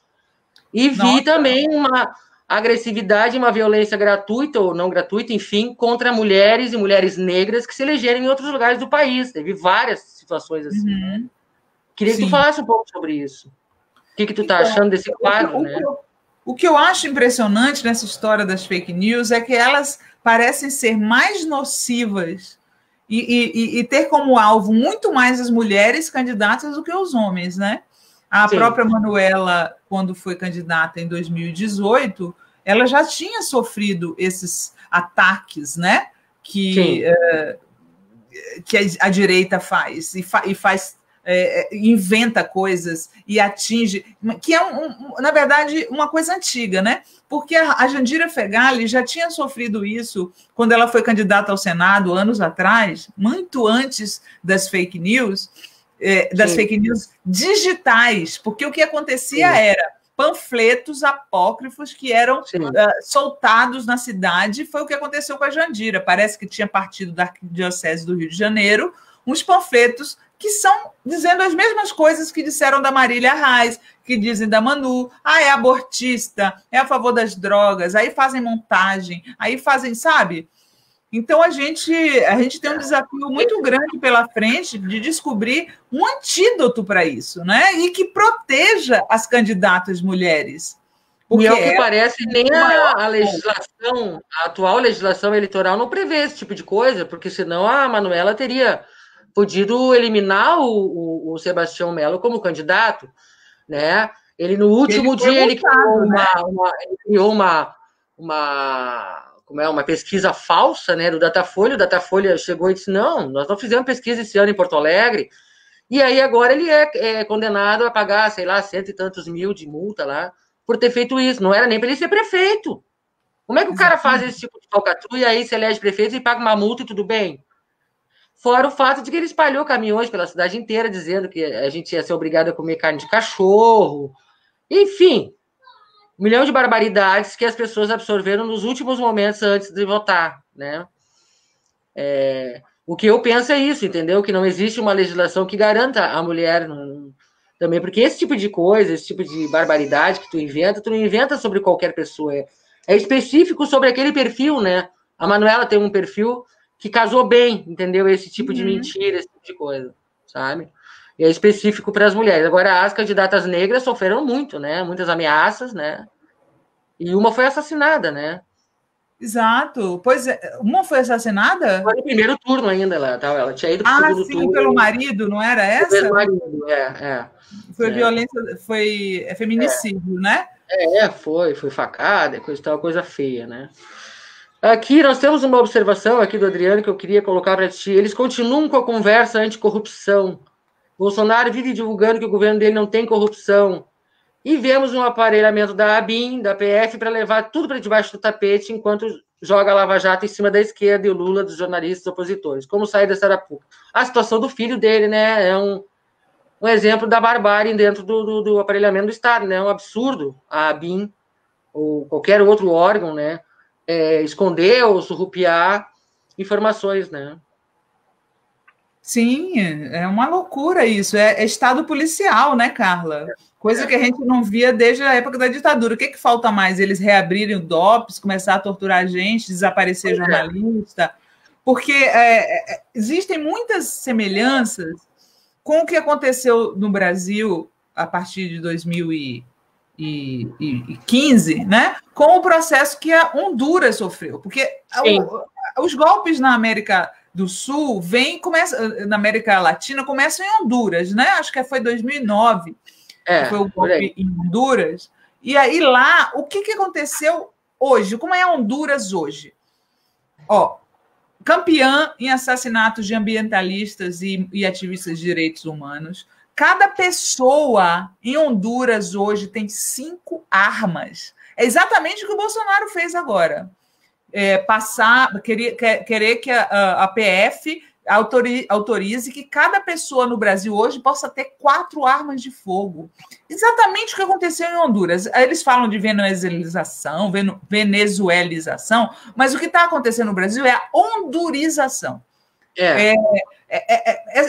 e vi também uma agressividade, uma violência gratuita ou não gratuita, enfim, contra mulheres e mulheres negras que se elegeram em outros lugares do país. Teve várias situações assim. Uhum. Queria que tu falasse um pouco sobre isso. O que tu está achando desse quadro, né? O que eu acho impressionante nessa história das fake news é que elas parecem ser mais nocivas e ter como alvo muito mais as mulheres candidatas do que os homens, né? A própria Manuela, quando foi candidata em 2018, ela já tinha sofrido esses ataques, né? Que a direita faz, inventa coisas e atinge, que é, na verdade, uma coisa antiga, né? Porque a Jandira Fegali já tinha sofrido isso quando ela foi candidata ao Senado, anos atrás, muito antes das fake news, fake news digitais, porque o que acontecia era panfletos apócrifos que eram soltados na cidade. Foi o que aconteceu com a Jandira. Parece que tinha partido da Arquidiocese do Rio de Janeiro uns panfletos que são dizendo as mesmas coisas que disseram da Marília Reis, que dizem da Manu. É abortista, é a favor das drogas, aí fazem montagem, aí fazem, sabe? Então, a gente tem um desafio muito grande pela frente de descobrir um antídoto para isso, né? E que proteja as candidatas mulheres. Porque e ao que parece, nem a legislação, a atual legislação eleitoral não prevê esse tipo de coisa, porque senão a Manuela teria podido eliminar o Sebastião Melo como candidato, né? Ele, no último dia, ele criou uma pesquisa falsa, né, do Datafolha. O Datafolha chegou e disse, não, nós não fizemos pesquisa esse ano em Porto Alegre. E aí agora ele é condenado a pagar, sei lá, 100 e tantos mil de multa lá, por ter feito isso. Não era nem para ele ser prefeito. Como é que o cara faz esse tipo de falcatrua e aí se elege prefeito e paga uma multa e tudo bem? Fora o fato de que ele espalhou caminhões pela cidade inteira dizendo que a gente ia ser obrigado a comer carne de cachorro. Enfim, 1 milhão de barbaridades que as pessoas absorveram nos últimos momentos antes de votar, né? O que eu penso é isso, entendeu? Que não existe uma legislação que garanta a mulher também, porque esse tipo de coisa, esse tipo de barbaridade que tu não inventa sobre qualquer pessoa, é específico sobre aquele perfil, né? A Manuela tem um perfil que casou bem, entendeu? Esse tipo de mentira, esse tipo de coisa, sabe? E é específico para as mulheres. Agora, as candidatas negras sofreram muito, né? Muitas ameaças, né? E uma foi assassinada, né? Exato. Pois é, uma foi assassinada? Foi no primeiro turno ainda, ela tinha ido para o segundo turno. Pelo marido, não era essa? Pelo marido, Foi violência, foi feminicídio, né? Foi facada, coisa feia, né? Aqui nós temos uma observação aqui do Adriano que eu queria colocar para ti. Eles continuam com a conversa anticorrupção. Bolsonaro vive divulgando que o governo dele não tem corrupção. E vemos um aparelhamento da ABIN, da PF, para levar tudo para debaixo do tapete, enquanto joga a Lava Jato em cima da esquerda e o Lula dos jornalistas opositores. Como sair dessa arapuca? A situação do filho dele, né? É um exemplo da barbárie dentro do aparelhamento do Estado, né? É um absurdo a ABIN ou qualquer outro órgão, né? Esconder ou surrupiar informações, né? Sim, é uma loucura isso. É Estado policial, né, Carla? Coisa que a gente não via desde a época da ditadura. O que falta mais? Eles reabrirem o DOPS, começar a torturar a gente, desaparecer jornalista? Porque existem muitas semelhanças com o que aconteceu no Brasil a partir de 2015, né? Com o processo que a Honduras sofreu. Porque os golpes na América do Sul na América Latina começam em Honduras, né? Acho que foi 2009 que foi o golpe em Honduras. E aí lá, o que aconteceu hoje? Como é Honduras hoje? Campeã em assassinatos de ambientalistas e ativistas de direitos humanos. Cada pessoa em Honduras hoje tem 5 armas. É exatamente o que o Bolsonaro fez agora. Querer que a PF autorize que cada pessoa no Brasil hoje possa ter 4 armas de fogo. Exatamente o que aconteceu em Honduras. Eles falam de venezuelização, mas o que está acontecendo no Brasil é a hondurização.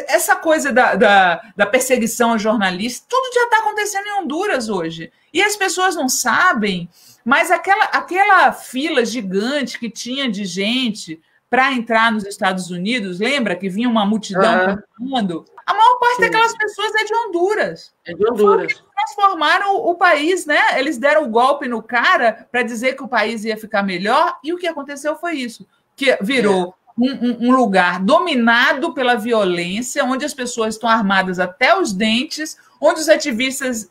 Essa coisa da perseguição a jornalistas, tudo já está acontecendo em Honduras hoje. E as pessoas não sabem, mas aquela fila gigante que tinha de gente para entrar nos Estados Unidos, lembra que vinha uma multidão caminhando? A maior parte daquelas pessoas é de Honduras. É de Honduras. Porque transformaram o país, né? Eles deram o golpe no cara para dizer que o país ia ficar melhor, e o que aconteceu foi isso, que virou um lugar dominado pela violência, onde as pessoas estão armadas até os dentes, onde os ativistas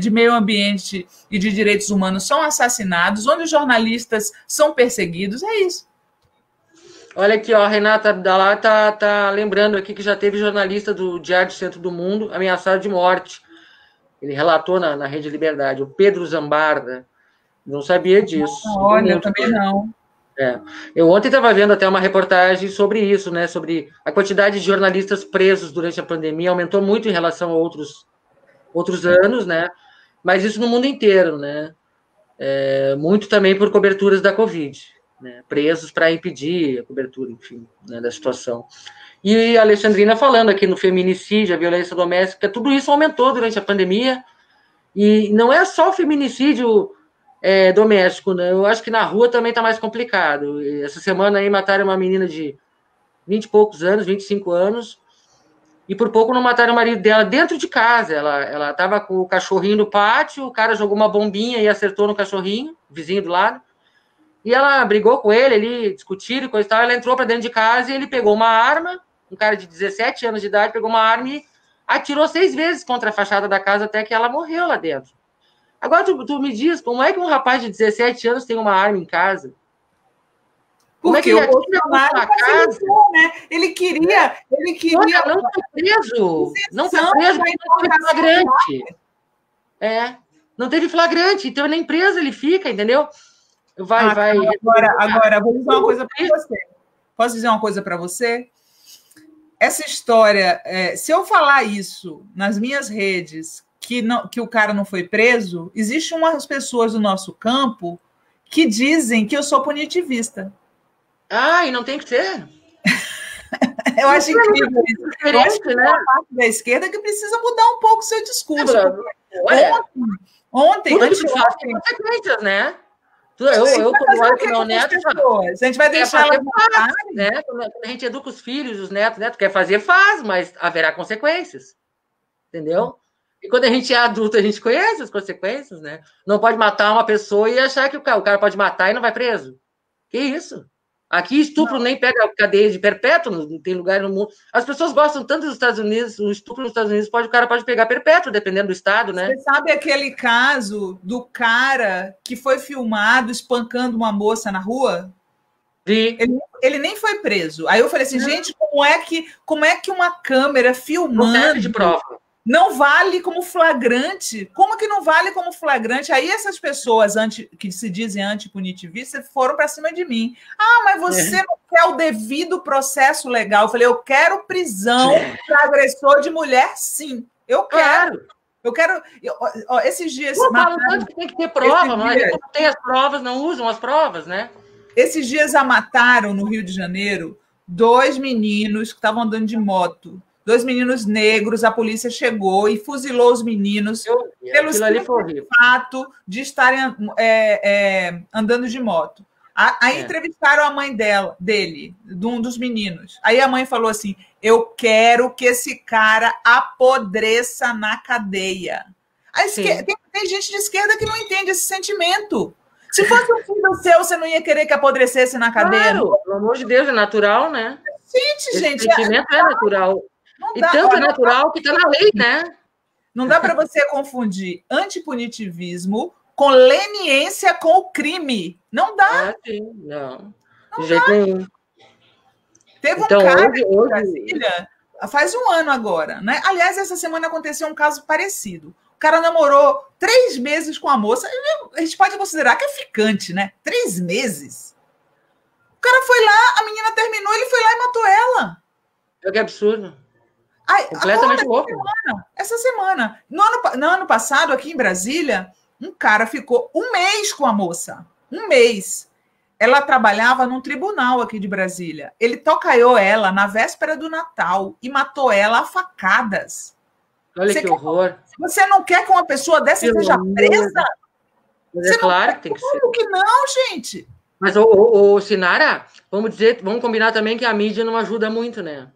de meio ambiente e de direitos humanos são assassinados, onde os jornalistas são perseguidos. É isso. Olha aqui, a Renata Abdalá tá lembrando aqui que já teve jornalista do Diário do Centro do Mundo ameaçado de morte. Ele relatou na Rede Liberdade, o Pedro Zambarda. Não sabia disso. Olha, também não. Eu ontem estava vendo até uma reportagem sobre isso, né? Sobre a quantidade de jornalistas presos durante a pandemia, aumentou muito em relação a outros anos, né? Mas isso no mundo inteiro, né? Muito também por coberturas da Covid, né? Presos para impedir a cobertura, enfim, né, da situação. E a Alexandrina falando aqui no feminicídio, a violência doméstica, tudo isso aumentou durante a pandemia. E não é só o feminicídio doméstico, né? Eu acho que na rua também está mais complicado. Essa semana aí mataram uma menina de 20 e poucos anos, 25 anos, e por pouco não mataram o marido dela dentro de casa. Ela estava com o cachorrinho no pátio, o cara jogou uma bombinha e acertou no cachorrinho, vizinho do lado, e ela brigou com ele, ali discutiram e coisa e tal. Ela entrou para dentro de casa e ele pegou uma arma, um cara de 17 anos de idade, pegou uma arma e atirou 6 vezes contra a fachada da casa até que ela morreu lá dentro. Agora tu me diz, como é que um rapaz de 17 anos tem uma arma em casa? Como é que ele atira contra a casa? Né? Ele queria... Não foi preso. Não foi preso porque não teve flagrante. Não teve flagrante. Então, nem preso ele fica, entendeu? Vai. Agora, vou dizer uma coisa para você. Posso dizer uma coisa para você? Essa história, se eu falar isso nas minhas redes, que o cara não foi preso, existem umas pessoas do nosso campo que dizem que eu sou punitivista. E não tem que ser. Eu acho incrível isso. Eu acho que tem uma parte da esquerda que precisa mudar um pouco o seu discurso. Ontem tudo que faz tem consequências, né? Eu quando olho para o meu neto, a gente vai deixar ela né? Quando a gente educa os filhos, os netos, né? Tu quer fazer, faz, mas haverá consequências. Entendeu? E quando a gente é adulto, a gente conhece as consequências, né? Não pode matar uma pessoa e achar que o cara pode matar e não vai preso. Que isso? Aqui, estupro nem pega cadeia de perpétuo, não tem lugar no mundo. As pessoas gostam tanto dos Estados Unidos, o estupro nos Estados Unidos, o cara pode pegar perpétuo, dependendo do estado, né? Você sabe aquele caso do cara que foi filmado espancando uma moça na rua? Vi. Ele nem foi preso. Aí eu falei assim, gente, como é que uma câmera filmando... Não serve de prova. Não vale como flagrante. Como que não vale como flagrante? Aí essas pessoas que se dizem antipunitivistas foram para cima de mim. Mas você não quer o devido processo legal. Eu falei, eu quero prisão para agressor de mulher, sim. Eu quero. Eu quero... esses dias... falam tanto que tem que ter prova, mas não tem as provas, não usam as provas, né? Esses dias mataram no Rio de Janeiro 2 meninos que estavam andando de moto. 2 meninos negros, a polícia chegou e fuzilou os meninos pelo fato de estarem andando de moto. Aí entrevistaram a mãe de um dos meninos. Aí a mãe falou assim, eu quero que esse cara apodreça na cadeia. Tem gente de esquerda que não entende esse sentimento. Se fosse um filho seu, você não ia querer que apodrecesse na cadeia? Claro, pelo amor de Deus, é natural, né? Gente, esse sentimento é natural. E tanto é natural que está na lei, né? Não dá para você confundir antipunitivismo com leniência com o crime. Não dá. Sim, não. De jeito nenhum. Teve um cara em Brasília, faz 1 ano agora, né? Aliás, essa semana aconteceu um caso parecido. O cara namorou 3 meses com a moça. A gente pode considerar que é ficante, né? 3 meses. O cara foi lá, a menina terminou, ele foi lá e matou ela. Que absurdo. Completamente louco. Essa semana. No ano passado, aqui em Brasília, um cara ficou 1 mês com a moça. 1 mês. Ela trabalhava num tribunal aqui de Brasília. Ele tocaiou ela na véspera do Natal e matou ela a facadas. Olha que horror. Você não quer que uma pessoa dessa seja presa? Mas é claro que tem que ser. Como que não, gente? Mas, Sinara, vamos combinar também que a mídia não ajuda muito, né?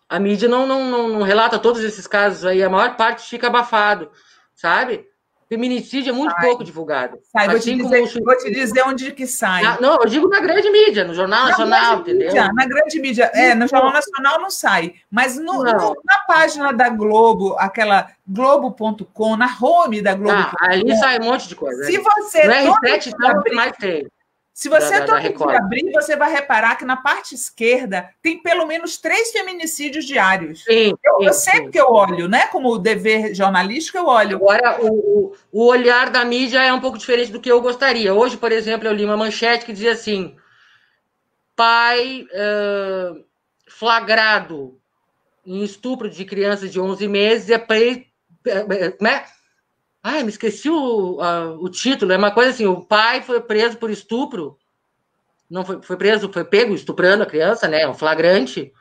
A mídia não relata todos esses casos aí, a maior parte fica abafado, sabe? Feminicídio é muito pouco divulgado. Vou te dizer onde que sai. Eu digo na grande mídia, no Jornal Nacional, entendeu? Na grande mídia. No Jornal Nacional não sai. Mas na página da Globo, aquela Globo.com, na home da Globo. Ali sai um monte de coisa. Se você... No R7 então, mais tem. Se você abrir, você vai reparar que na parte esquerda tem pelo menos 3 feminicídios diários. Eu sempre que eu olho, né? Como dever jornalístico, eu olho. Agora, o olhar da mídia é um pouco diferente do que eu gostaria. Hoje, por exemplo, eu li uma manchete que dizia assim: pai flagrado em estupro de crianças de 11 meses é preso... me esqueci o título. É uma coisa assim, o pai foi preso por estupro. Não foi preso, foi pego estuprando a criança, né? Um flagrante.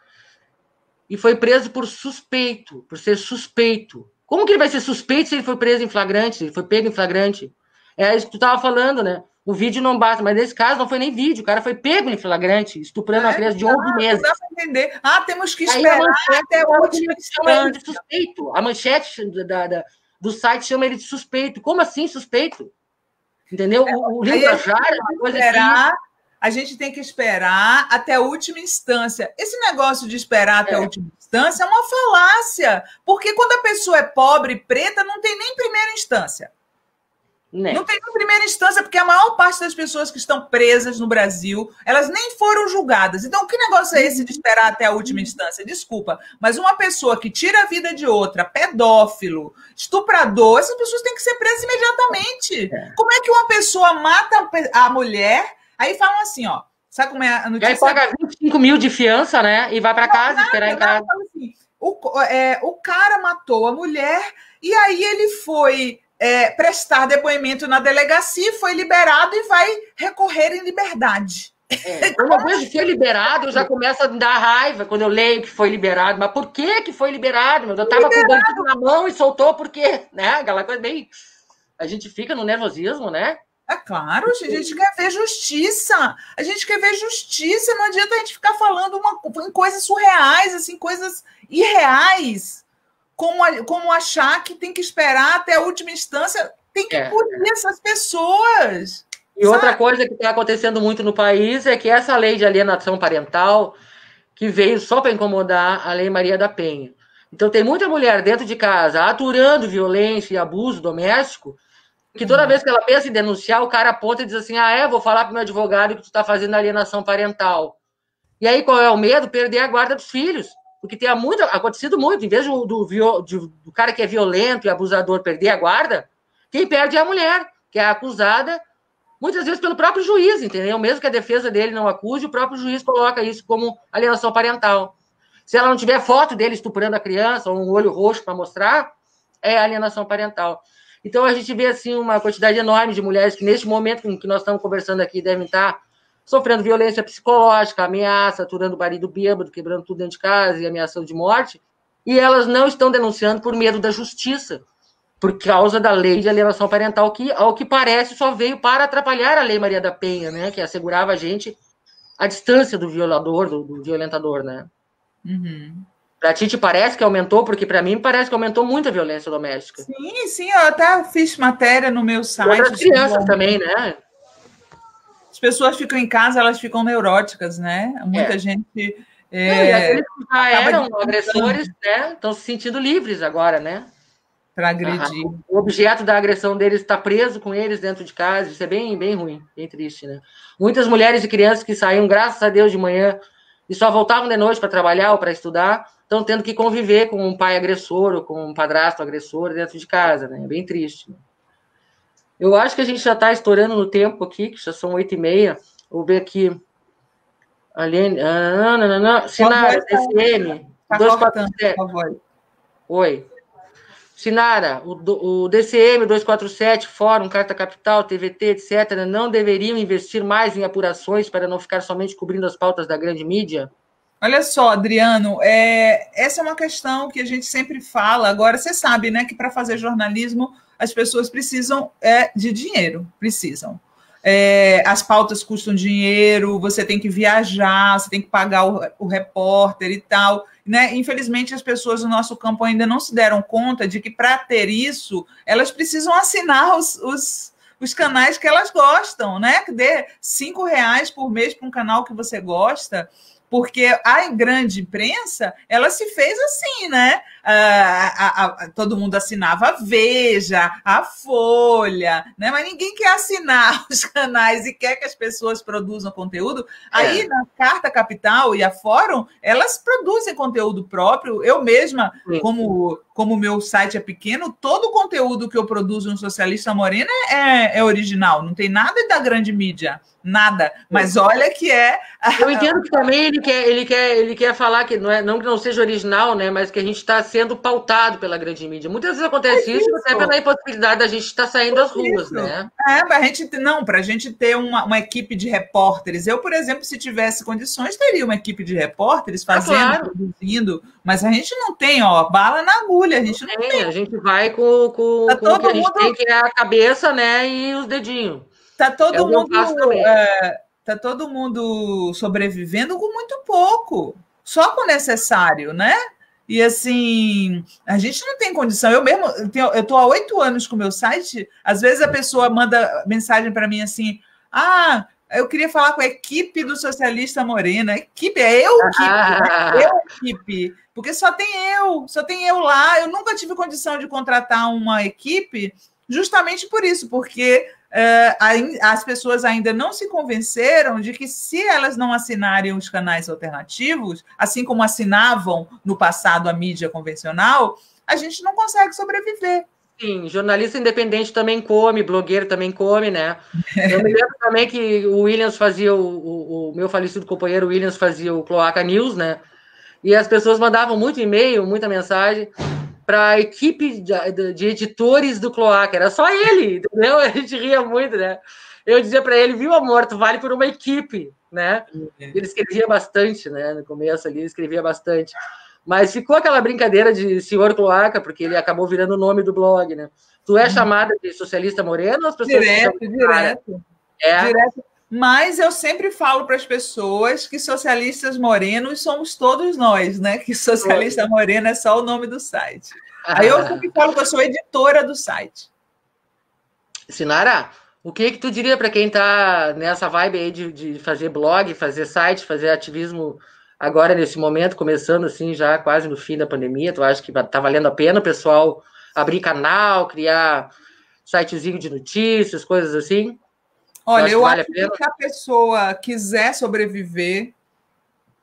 E foi preso por suspeito, por ser suspeito. Como que ele vai ser suspeito se ele foi preso em flagrante, se ele foi pego em flagrante? É isso que tu estava falando, né? O vídeo não basta, mas nesse caso não foi nem vídeo, o cara foi pego em flagrante, estuprando uma criança de 11 meses. Não dá para entender. Temos que esperar até o último instante. Suspeito. A manchete do site chama ele de suspeito. Como assim suspeito? Entendeu? O linguajar é uma coisa que... A gente tem que esperar até a última instância. Esse negócio de esperar até a última instância é uma falácia. Porque quando a pessoa é pobre e preta, não tem nem primeira instância. Né? Não tem primeira instância, porque a maior parte das pessoas que estão presas no Brasil, elas nem foram julgadas. Então, que negócio é esse de esperar até a última instância? Desculpa, mas uma pessoa que tira a vida de outra, pedófilo, estuprador, essas pessoas têm que ser presas imediatamente. Como é que uma pessoa mata a mulher, aí falam assim, ó, sabe como é a notícia? Aí paga 25 mil de fiança, né? E vai para casa, esperar em casa. Assim, o cara matou a mulher e aí ele foi... prestar depoimento na delegacia, foi liberado e vai recorrer em liberdade. Quando eu vejo que foi liberado, eu já começo a me dar raiva quando eu leio que foi liberado. Mas por que foi liberado? Eu estava com o bandido na mão e soltou por quê? Né? Aquela coisa bem... A gente fica no nervosismo, né? É claro, a gente quer ver justiça. A gente quer ver justiça. Não adianta a gente ficar falando em coisas surreais, assim, coisas irreais. Como achar que tem que esperar até a última instância, tem que punir essas pessoas. E outra coisa que está acontecendo muito no país é que essa lei de alienação parental, que veio só para incomodar a Lei Maria da Penha. Então tem muita mulher dentro de casa aturando violência e abuso doméstico, que toda vez que ela pensa em denunciar, o cara aponta e diz assim, vou falar para o meu advogado que tu está fazendo alienação parental. E aí qual é o medo? Perder a guarda dos filhos. Porque tem acontecido muito, em vez do cara que é violento e abusador perder a guarda, quem perde é a mulher, que é acusada, muitas vezes pelo próprio juiz, entendeu? Mesmo que a defesa dele não acuse, o próprio juiz coloca isso como alienação parental. Se ela não tiver foto dele estuprando a criança, ou um olho roxo para mostrar, é alienação parental. Então a gente vê assim uma quantidade enorme de mulheres que neste momento em que nós estamos conversando aqui devem estar sofrendo violência psicológica, ameaça, aturando o marido bêbado, quebrando tudo dentro de casa e ameaçando de morte, e elas não estão denunciando por medo da justiça, por causa da lei de alienação parental, que, ao que parece, só veio para atrapalhar a Lei Maria da Penha, né, que assegurava a gente a distância do violador, do violentador, né? Uhum. Para ti te parece que aumentou? Porque para mim parece que aumentou muito a violência doméstica. Sim, eu até fiz matéria no meu site. E outras crianças também, né? As pessoas ficam em casa, elas ficam neuróticas, né? Muita gente... E aqueles que já eram agressores, né, estão se sentindo livres agora, né? Para agredir. O objeto da agressão deles está preso com eles dentro de casa. Isso é bem, bem ruim, bem triste, né? Muitas mulheres e crianças que saíam, graças a Deus, de manhã e só voltavam de noite para trabalhar ou para estudar, estão tendo que conviver com um pai agressor ou com um padrasto agressor dentro de casa, né? É bem triste. Eu acho que a gente já está estourando no tempo aqui, que já são 8h30. Vou ver aqui. Aline... Sinara, DCM. Tá 247. Por favor. Oi. Sinara, o DCM 247, Fórum, Carta Capital, TVT, etc., não deveriam investir mais em apurações para não ficar somente cobrindo as pautas da grande mídia? Olha só, Adriano, essa é uma questão que a gente sempre fala. Agora, você sabe, né, que para fazer jornalismo as pessoas precisam de dinheiro, precisam. As pautas custam dinheiro, você tem que viajar, você tem que pagar o repórter e tal, né? Infelizmente, as pessoas do nosso campo ainda não se deram conta de que, para ter isso, elas precisam assinar os canais que elas gostam, né? Que dê R$5 por mês para um canal que você gosta, porque a grande imprensa, ela se fez assim, né? Todo mundo assinava a Veja, a Folha, né? Mas ninguém quer assinar os canais e quer que as pessoas produzam conteúdo. Aí, na Carta Capital e a Fórum, elas produzem conteúdo próprio. Eu mesma, como o meu site é pequeno, todo o conteúdo que eu produzo no Socialista Morena é original, não tem nada da grande mídia. Nada, mas olha que Eu entendo que também ele quer falar que não que não seja original, né? Mas que a gente está sendo pautado pela grande mídia. Muitas vezes acontece isso até pela impossibilidade da gente estar saindo às ruas, né? Para a gente ter uma equipe de repórteres. Eu, por exemplo, se tivesse condições, teria uma equipe de repórteres fazendo, produzindo, mas a gente não tem, bala na agulha, a gente não tem. A gente vai com o que a gente tem, que é a cabeça, né? E os dedinhos. Tá todo mundo sobrevivendo com muito pouco, só com o necessário, né? E assim, a gente não tem condição. Eu estou há 8 anos com o meu site, às vezes a pessoa manda mensagem para mim assim: eu queria falar com a equipe do Socialista Morena. Equipe, equipe, porque só tem eu lá. Eu nunca tive condição de contratar uma equipe, justamente por isso, porque as pessoas ainda não se convenceram de que se elas não assinarem os canais alternativos, assim como assinavam no passado a mídia convencional, a gente não consegue sobreviver. Sim, jornalista independente também come, blogueiro também come, né? Eu me lembro também que o Williams fazia, o meu falecido companheiro Williams fazia o Cloaca News, né? E as pessoas mandavam muito e-mail, muita mensagem para a equipe de editores do Cloaca. Era só ele, entendeu? A gente ria muito, né? Eu dizia para ele, viu, amor, tu vale por uma equipe, né? Ele escrevia bastante, né? No começo ali, ele escrevia bastante. Mas ficou aquela brincadeira de senhor Cloaca, porque ele acabou virando o nome do blog, né? Tu é chamada de socialista moreno ou as pessoas direto. Direto. Mas eu sempre falo para as pessoas que socialistas morenos somos todos nós, né? Que socialista moreno é só o nome do site. Aí eu sempre falo que eu sou editora do site. Sinara, o que tu diria para quem está nessa vibe aí de fazer blog, fazer site, fazer ativismo agora nesse momento, começando assim já quase no fim da pandemia? Tu acha que tá valendo a pena o pessoal abrir canal, criar sitezinho de notícias, coisas assim? Olha, eu acho que se a pessoa quiser sobreviver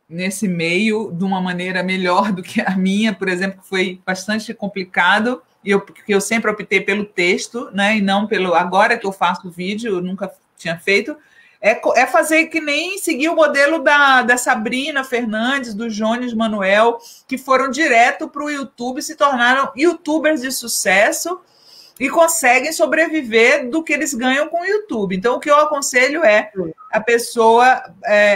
nesse meio de uma maneira melhor do que a minha, por exemplo, que foi bastante complicado, porque eu sempre optei pelo texto, né, e não pelo... Agora que eu faço vídeo, eu nunca tinha feito, é fazer que nem seguir o modelo da Sabrina Fernandes, do Jones Manuel, que foram direto para o YouTube, se tornaram youtubers de sucesso, e conseguem sobreviver do que eles ganham com o YouTube. Então, o que eu aconselho é a pessoa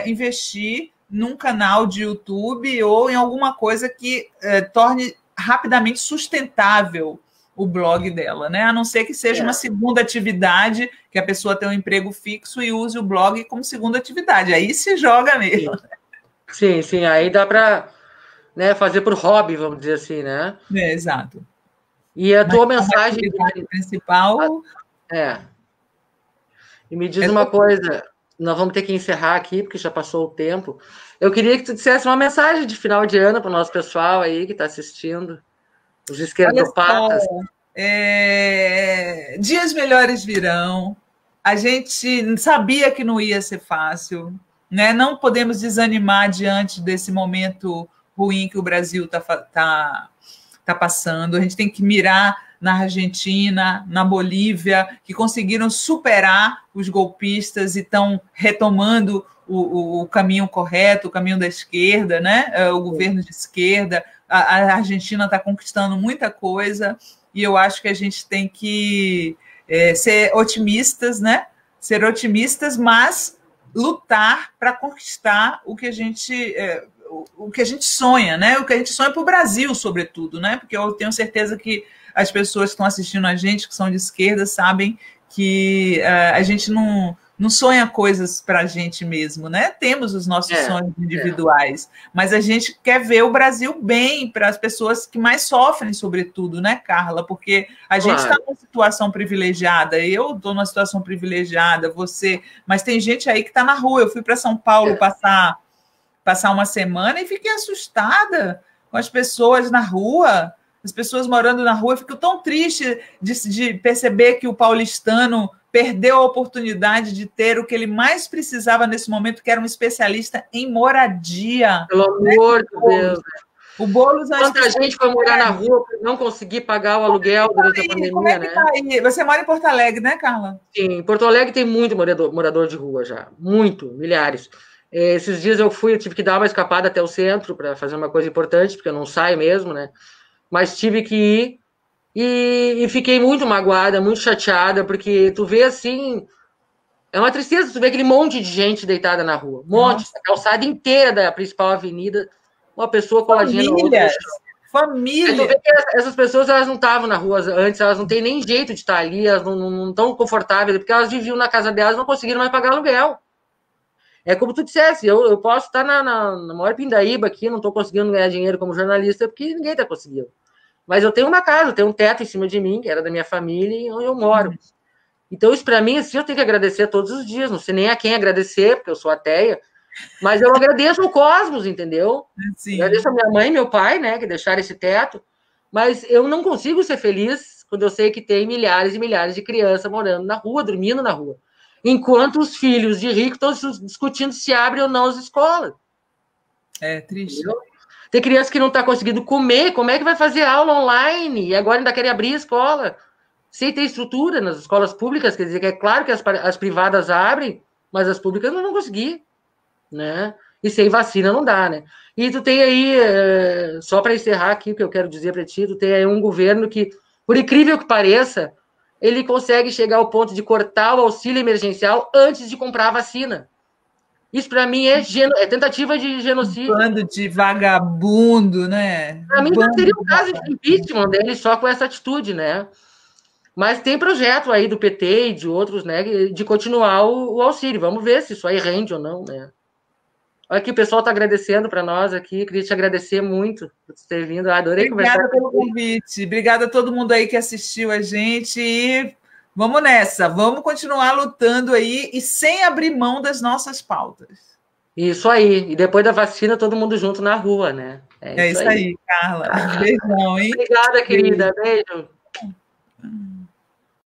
investir num canal de YouTube ou em alguma coisa que torne rapidamente sustentável o blog dela, né? A não ser que seja uma segunda atividade, que a pessoa tenha um emprego fixo e use o blog como segunda atividade. Aí se joga mesmo. Sim, sim. Aí dá para, né, fazer por hobby, vamos dizer assim, né? Exato. E a tua mensagem principal E me diz uma coisa, nós vamos ter que encerrar aqui porque já passou o tempo. Eu queria que tu dissesse uma mensagem de final de ano para o nosso pessoal aí que está assistindo, os esquerdopatas. Dias melhores virão. A gente sabia que não ia ser fácil, né? Não podemos desanimar diante desse momento ruim que o Brasil tá passando. A gente tem que mirar na Argentina, na Bolívia, que conseguiram superar os golpistas e estão retomando o caminho correto, o caminho da esquerda, né? O governo de esquerda. A Argentina está conquistando muita coisa e eu acho que a gente tem que ser otimistas, né? Ser otimistas, mas lutar para conquistar o que a gente sonha, né? O que a gente sonha para o Brasil, sobretudo, né? Porque eu tenho certeza que as pessoas que estão assistindo a gente, que são de esquerda, sabem que a gente não sonha coisas para a gente mesmo, né? Temos os nossos sonhos individuais, mas a gente quer ver o Brasil bem para as pessoas que mais sofrem, sobretudo, né, Carla? Porque a gente está numa situação privilegiada, eu estou numa situação privilegiada, você, mas tem gente aí que está na rua. Eu fui para São Paulo passar uma semana e fiquei assustada com as pessoas na rua, as pessoas morando na rua. Eu fico tão triste de perceber que o paulistano perdeu a oportunidade de ter o que ele mais precisava nesse momento, que era um especialista em moradia. Pelo amor de Deus. O Boulos... Quanta gente foi morar na rua por não conseguir pagar o aluguel durante a pandemia, como é que tá aí? Você mora em Porto Alegre, né, Carla? Sim, em Porto Alegre tem muito morador de rua já. Muito, milhares. Esses dias eu tive que dar uma escapada até o centro para fazer uma coisa importante, porque eu não saio mesmo, né? Mas tive que ir e fiquei muito magoada, muito chateada, porque tu vê assim, é uma tristeza, tu vê aquele monte de gente deitada na rua, a calçada inteira da principal avenida, uma pessoa coladinha na outra. Família. Tu vê que essas pessoas, elas não estavam na rua antes, elas não têm nem jeito de estar ali, elas não estão confortáveis, porque elas viviam na casa delas e não conseguiram mais pagar aluguel. É como tu dissesse, eu posso estar na maior pindaíba aqui, não estou conseguindo ganhar dinheiro como jornalista, porque ninguém está conseguindo. Mas eu tenho uma casa, eu tenho um teto em cima de mim, que era da minha família, e onde eu moro. Então, isso para mim, assim, eu tenho que agradecer todos os dias. Não sei nem a quem agradecer, porque eu sou ateia, mas eu agradeço ao cosmos, entendeu? Sim. Agradeço a minha mãe e meu pai, né, que deixaram esse teto, mas eu não consigo ser feliz quando eu sei que tem milhares e milhares de crianças morando na rua, dormindo na rua. Enquanto os filhos de ricos estão discutindo se abrem ou não as escolas. É triste. Entendeu? Tem criança que não está conseguindo comer, como é que vai fazer aula online? E agora ainda querem abrir a escola. Sem ter estrutura nas escolas públicas, quer dizer que é claro que as privadas abrem, mas as públicas não vão conseguir, né? E sem vacina não dá, né? E tu tem aí, só para encerrar aqui o que eu quero dizer para ti, tu tem aí um governo que, por incrível que pareça, ele consegue chegar ao ponto de cortar o auxílio emergencial antes de comprar a vacina. Isso, para mim, é tentativa de genocídio. Bando de vagabundo, né? Para mim, já seria um caso de impeachment dele só com essa atitude, né? Mas tem projeto aí do PT e de outros, né, de continuar o auxílio. Vamos ver se isso aí rende ou não, né? Olha aqui, o pessoal está agradecendo para nós aqui. Queria te agradecer muito por ter vindo. Adorei conversar. Obrigada pelo convite. Obrigada a todo mundo aí que assistiu a gente. E vamos nessa. Vamos continuar lutando aí e sem abrir mão das nossas pautas. Isso aí. E depois da vacina, todo mundo junto na rua, né? É isso aí, Carla. Beijão, hein? Obrigada, querida. Beijo.